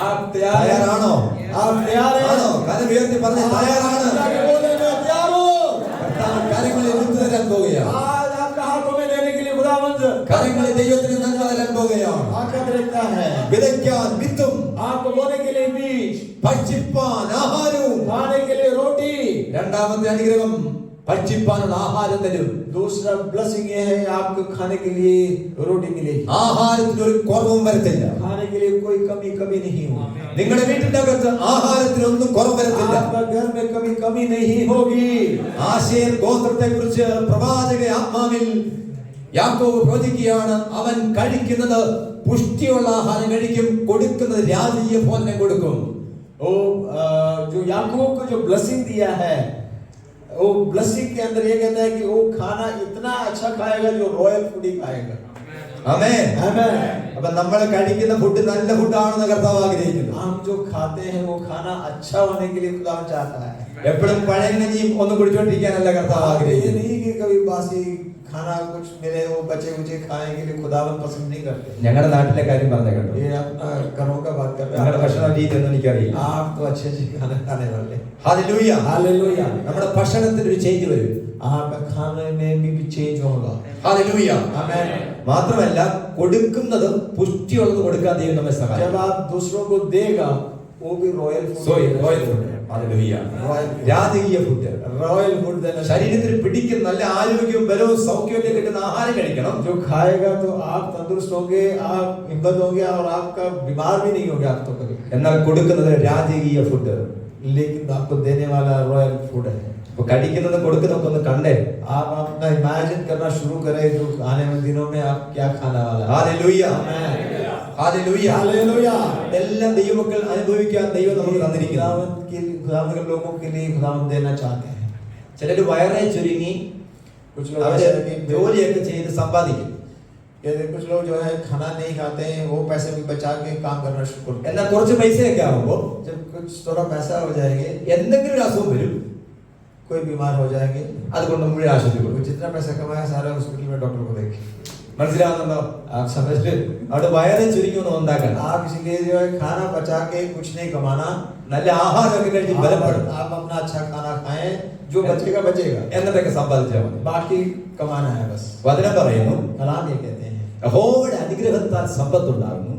Speaker 2: आप तैयार हैं?
Speaker 1: തയ്യാറാണോ?
Speaker 2: आप तैयार हैं?
Speaker 1: ആണോ? കാര്യം ഉയർത്തി പറഞ്ഞ് തയ്യാറാണ്.
Speaker 2: बोले मैं तैयार हूं।
Speaker 1: കർത്താവ് കാര്യങ്ങളിൽ വിത്ത് തരാൻ പോവുകയാണ്.
Speaker 2: आज आपका हाथों में देने के लिए खुदावंद
Speaker 1: കാര്യങ്ങളിൽ ദൈവത്തിന് നന്മ തരാൻ പോവുകയാണ്.
Speaker 2: ताकत रखता है।
Speaker 1: വിതയ്ക്കാൻ വിത്തും,
Speaker 2: आपको बोने के लिए बीज,
Speaker 1: ഭക്ഷിപ്പാൻ ആഹാരവും.
Speaker 2: खाने के लिए रोटी।
Speaker 1: രണ്ടാമത്തെ അനുഗ്രഹം ഭക്ഷിപ്പാനുള്ള ആഹാരം തരും.
Speaker 2: दूसरा ब्लेसिंग ये है, आपको खाने के लिए रोटी मिलेगी।
Speaker 1: ആഹാരത്തിന് ഒരു കുറവും വരത്തില്ല.
Speaker 2: खाने के लिए कोई कमी नहीं होगी।
Speaker 1: നിങ്ങളുടെ വീട്ടിന്റെ അകത്ത് ആഹാരത്തിനൊന്നും കുറവ് വരത്തില്ല.
Speaker 2: आपका घर में कमी नहीं होगी।
Speaker 1: ആശേർ ഗോത്രത്തെ കുറിച്ച് പ്രവാചക ആത്മാവിൽ യാക്കോബ് പ്രവചിക്കുകയാണ്, അവൻ കഴിക്കുന്നത് പുഷ്ടിയുള്ള ആഹാരം കഴിക്കും, കൊടുക്കുന്നത് രാജീയ ഭോജനം കൊടുക്കും.
Speaker 2: वो जो याकूब को जो ब्लेसिंग दिया है, वो ब्लेसिंग के अंदर ये कहता है कि वो खाना इतना अच्छा खाएगा जो रॉयल फूड ही खाएगा।
Speaker 1: ആമേൻ.
Speaker 2: आमेन।
Speaker 1: അപ്പൊ നമ്മൾ കഴിക്കുന്ന ഫുഡ് നല്ല ഫുഡാണെന്ന് കർത്താവ് ആഗ്രഹിക്കുന്നു.
Speaker 2: हम जो खाते हैं वो खाना अच्छा होने के लिए खुदा चाहता है।
Speaker 1: എപ്പോഴും പഴങ്കഞ്ഞിയും ഒന്നും കുടിച്ചോണ്ടിരിക്കാനല്ല കർത്താവ്
Speaker 2: ये
Speaker 1: ആഗ്രഹിക്കുന്നത്.
Speaker 2: नहीं कि कभी बासी खाना कुछ मिले वो बचे कुचे खाने के लिए खुदावन पसंद नहीं करते।
Speaker 1: ഞങ്ങളുടെ നാട്ടിലെ കാര്യം പറഞ്ഞ കേട്ടോ.
Speaker 2: ये अपना घरों का बात कर
Speaker 1: ഞങ്ങളുടെ
Speaker 2: रहे
Speaker 1: ഭക്ഷണ രീതി ഒന്നും എനിക്കറിയില്ല.
Speaker 2: हैं। आप तो अच्छे अच्छे खाना खाने वाले।
Speaker 1: ഹല്ലേലൂയ.
Speaker 2: हालेलुया।
Speaker 1: നമ്മുടെ ഭക്ഷണത്തിൽ ഒരു ചേഞ്ച് വരും.
Speaker 2: आपका खाने में भी चेंज होगा।
Speaker 1: ഹല്ലേലൂയ.
Speaker 2: आमेन।
Speaker 1: മാത്രമല്ല കൊടുക്കുന്നത് പുഷ്ടിയുള്ളത് കൊടുക്കാൻ ദൈവം നമ്മെ
Speaker 2: जब
Speaker 1: സഹായിക്കും.
Speaker 2: आप दूसरों को देगा वो भी रॉयल
Speaker 1: റോയൽ ഫുഡ്. ഹല്ലേലൂയ. രാജകീയ ഫുഡ്.
Speaker 2: रॉयल फूड देना।
Speaker 1: ശരീരത്തിൽ പിടിക്കുന്ന നല്ല ആരോഗ്യവും ബലവും സൗഖ്യവും കിട്ടുന്ന ആഹാരം കഴിക്കണം.
Speaker 2: जो खाएगा तो आप तंदुरुस्त होंगे, आप हिम्मत होंगे और आपका बीमार भी नहीं होगा आप तो कभी।
Speaker 1: എന്നാൽ കൊടുക്കുന്നത് രാജകീയ ഫുഡ്.
Speaker 2: लेकिन आपको देने वाला रॉयल फूड है।
Speaker 1: അപ്പൊ കഴിക്കുന്നതും കൊടുക്കുന്നതൊക്കെ ഒന്ന് കണ്ടേ.
Speaker 2: आप अपना इमेजिन करना शुरू करें जो आने वाले दिनों में आप क्या खाने वाला है।
Speaker 1: ഹല്ലേലൂയ.
Speaker 2: आमेन।
Speaker 1: ഹല്ലേലൂയ.
Speaker 2: हालेलुया।
Speaker 1: എല്ലാം ദൈവമക്കൾ അനുഭവിക്കാൻ ദൈവം നമുക്ക് തന്നിരിക്കുന്നു.
Speaker 2: खुदावंत के लिए, खुदावंत के लोगों के लिए खुदावंत देना चाहते हैं।
Speaker 1: ചിലര് വയറെ ചുരുങ്ങി
Speaker 2: कुछ लोग
Speaker 1: അവര്
Speaker 2: ऐसे हैं कि
Speaker 1: ജോലിയൊക്കെ ചെയ്ത് സമ്പാദിക്കും.
Speaker 2: जैसे कुछ लोग जो है खाना नहीं खाते हैं वो पैसे भी बचा के काम करना शुरू करते हैं।
Speaker 1: എന്നാൽ കുറച്ച് പൈസയൊക്കെ ആവുമ്പോ
Speaker 2: जब कुछ थोड़ा पैसा हो जाएंगे,
Speaker 1: എന്തെങ്കിലും ഒരു അസുഖം വരും.
Speaker 2: कोई बीमार हो जाएंगे,
Speaker 1: അതുകൊണ്ട് മുഴുവൻ ആശുപത്രി
Speaker 2: वो
Speaker 1: കൊടുക്കും.
Speaker 2: जितना पैसा कमाया सारा हॉस्पिटल में डॉक्टर को देखे।
Speaker 1: മനസ്സിലാവുന്നുണ്ടോ?
Speaker 2: आप समझ रहे?
Speaker 1: അവിടെ വയറെ ചുരുങ്ങി ഒന്നും ഉണ്ടാക്കണം.
Speaker 2: आप इसलिए जो है खाना बचा के कुछ नहीं कमाना,
Speaker 1: നല്ല ആഹാരമൊക്കെ കഴിച്ച് ബലപ്പെടും.
Speaker 2: आप अपना अच्छा खाना खाएं, जो बचेगा बचेगा,
Speaker 1: എന്നിട്ടൊക്കെ സമ്പാദിച്ചാൽ മതി.
Speaker 2: बाकी कमाना है बस।
Speaker 1: വചനം പറയുന്നു
Speaker 2: कलाम ये कहते हैं
Speaker 1: യഹോവയുടെ അനുഗ്രഹത്താൽ സമ്പത്തുണ്ടാകുന്നു.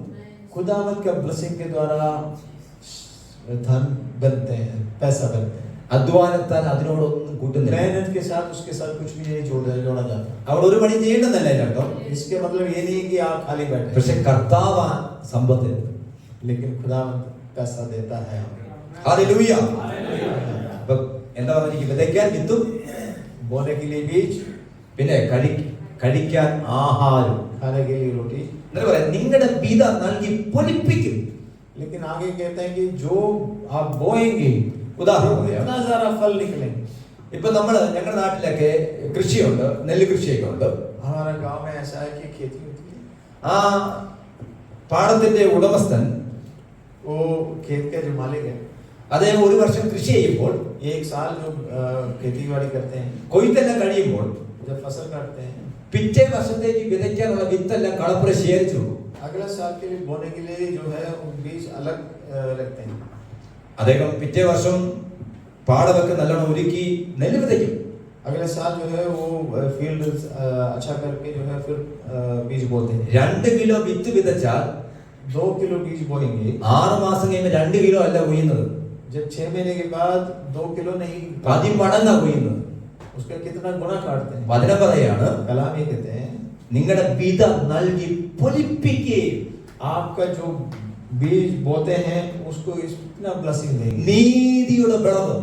Speaker 2: खुदावंत का ब्लेसिंग के द्वारा धन बनते हैं, पैसा बनते हैं।
Speaker 1: അധ്വാനത്താൽ അതിനോടൊന്നും കൂട്ടുന്നില്ല.
Speaker 2: मेहनत के साथ उसके साथ कुछ भी नहीं जोड़ा जाता।
Speaker 1: അവിടെ ഒരു പണി ചെയ്യേണ്ടെന്നല്ല കേട്ടോ.
Speaker 2: इसके मतलब ये नहीं कि आप खाली बैठे,
Speaker 1: പക്ഷെ കർത്താവ് സമ്പത്ത്.
Speaker 2: लेकिन खुदावंत पैसा देता है।
Speaker 1: ഹല്ലേലൂയ. അപ്പൊ എന്താ പറഞ്ഞിരിക്കും? വിതയ്ക്കാൻ വിത്തും
Speaker 2: बोने के लिए बीज,
Speaker 1: പിന്നെ കഴിക്കാൻ ആഹാരം.
Speaker 2: खाने के लिए रोटी।
Speaker 1: എന്നിട്ട് പറയാം നിങ്ങളുടെ വിത നൽകി പൊലിപ്പിക്കും.
Speaker 2: लेकिन आगे कहते हैं कि जो आप बोएंगे
Speaker 1: ഉദാഹരണം പറയാം.
Speaker 2: इतना सारा फल निकलेंगे।
Speaker 1: ഇപ്പൊ നമ്മള് ഞങ്ങളുടെ നാട്ടിലൊക്കെ കൃഷിയുണ്ട്, നെല്ല് കൃഷിയൊക്കെ ഉണ്ട്.
Speaker 2: हमारा गांव में ऐसा है कि खेती होती है,
Speaker 1: ആ പാടത്തിന്റെ ഉടമസ്ഥൻ
Speaker 2: वो खेत के जो मालिक है
Speaker 1: അദ്ദേഹം ഒരു വർഷം കൃഷി ചെയ്യുമ്പോൾ
Speaker 2: एक साल जो खेती बाड़ी करते हैं,
Speaker 1: കൊയ്ത്തെല്ലാം കഴിയുമ്പോൾ
Speaker 2: जब फसल काटते हैं,
Speaker 1: പിറ്റേ വർഷത്തേക്ക് വിതയ്ക്കാനുള്ള വിത്തെല്ലാം കളപ്പുര ശേഖരിച്ചു വെക്കും.
Speaker 2: अगले साल के लिए बोने के लिए जो है वो बीज अलग रखते हैं।
Speaker 1: അദ്ദേഹം പിറ്റേ വർഷം പാടമൊക്കെ നല്ലോണം ഒരുക്കി നെല്ല് വിതയ്ക്കും.
Speaker 2: अगले साल जो है वो फील्ड अच्छा करके जो है फिर बीज बोते हैं।
Speaker 1: 2 കിലോ വിത്ത് വിതച്ചാൽ
Speaker 2: 2 किलो बीज बोएंगे,
Speaker 1: 6 മാസം കഴിയുമ്പോൾ 2 കിലോ അല്ല കൊയ്യുന്നത്,
Speaker 2: जब 6 महीने के बाद 2 किलो नहीं,
Speaker 1: 10 മടങ്ങാ കൊയ്യുന്നത്.
Speaker 2: उसका कितना गुना काटते हैं।
Speaker 1: വചനം പറയാണ്
Speaker 2: कलाम ये कहते हैं
Speaker 1: നിങ്ങളുടെ വിത നൽകി പൊലിപ്പിക്കുകയും
Speaker 2: आपका जो बीज बोते हैं उसको इतना ब्लेसिंग देंगे।
Speaker 1: നീതിയുടെ വിളവ്.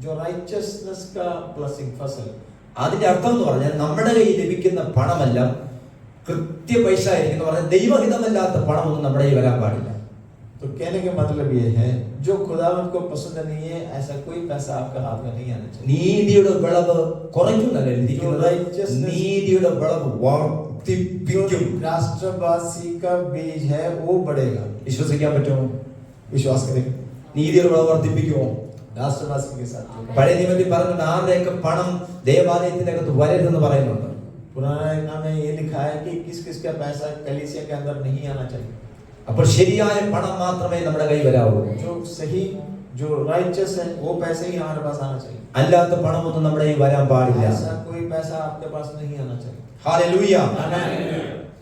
Speaker 2: जो राइचसनेस का ब्लेसिंग फसल,
Speaker 1: അതിന്റെ അർത്ഥം എന്ന് പറഞ്ഞാൽ നമ്മുടെ കയ്യിൽ ലഭിക്കുന്ന പണമെല്ലാം കൃത്യ പൈസ ആയിരിക്കും എന്ന് പറഞ്ഞാൽ ദൈവഹിതമല്ലാത്ത പണമൊന്നും നമ്മുടെ കയ്യിൽ വരാൻ പാടില്ല.
Speaker 2: तो कहने का मतलब ये है जो खुदावंत को पसंद नहीं है ऐसा कोई पैसा आपका हाथ में नहीं आना चाहिए।
Speaker 1: നീതിയുടെ വിളവ് കുറയ്ക്കുന്നല്ല എഴുതിയിരിക്കുന്നത്,
Speaker 2: Righteousness.
Speaker 1: നീതിയുടെ വിളവ് വർദ്ധിപ്പിക്കും.
Speaker 2: राष्ट्रवासी का बीज है वो बढ़ेगा।
Speaker 1: വിശ്വസിക്കാൻ പറ്റുമോ?
Speaker 2: विश्वास करें,
Speaker 1: നീതിയുടെ വിളവ് വർദ്ധിപ്പിക്കുമോ?
Speaker 2: राष्ट्रवासी के साथ जो
Speaker 1: പഴയ നിയമത്തിൽ പറഞ്ഞിട്ടുണ്ട് ആരുടെയൊക്കെ പണം ദേവാലയത്തിനകത്ത് വരരുതെന്ന് പറയുന്നുണ്ട്.
Speaker 2: पुराना नाम में ये लिखा है कि किस किस का पैसा कलीसिया के अंदर नहीं आना चाहिए।
Speaker 1: അപ്പോൾ ശരിയായ പണം മാത്രമേ നമ്മുടെ കൈ വരാവൂ.
Speaker 2: जो सही जो राइचस है वो पैसे ही हमारे पास आना चाहिए।
Speaker 1: അല്ലാത്ത പണമൊന്നും നമ്മുടെ കൈ വരാൻ പാടില്ല.
Speaker 2: ऐसा कोई पैसा आपके पास नहीं आना चाहिए।
Speaker 1: ഹല്ലേലൂയ.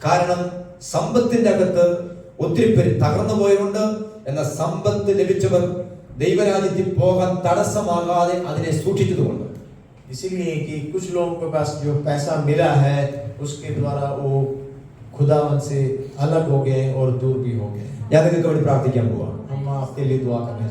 Speaker 1: കാരണം സമ്പത്തിന്റെ അകത്ത് ഒത്തിരി പേര് തകർന്നു പോയവരുണ്ട്. എന്നാൽ സമ്പത്ത് ലഭിച്ചവർ ദൈവരാജ്യത്തിൽ പോകാൻ തടസ്സമാകാതെ അതിനെ സൂക്ഷിച്ചതുകൊണ്ട്
Speaker 2: इसीलिए कि कुछ लोगों के पास जो पैसा मिला है उसके द्वारा वो खुदावन से अलग हो गए और दूर भी हो गए।
Speaker 1: ഞാൻ നിങ്ങൾക്ക് വേണ്ടി പ്രാർത്ഥിക്കാൻ പോവാം.
Speaker 2: हम आपके लिए दुआ करने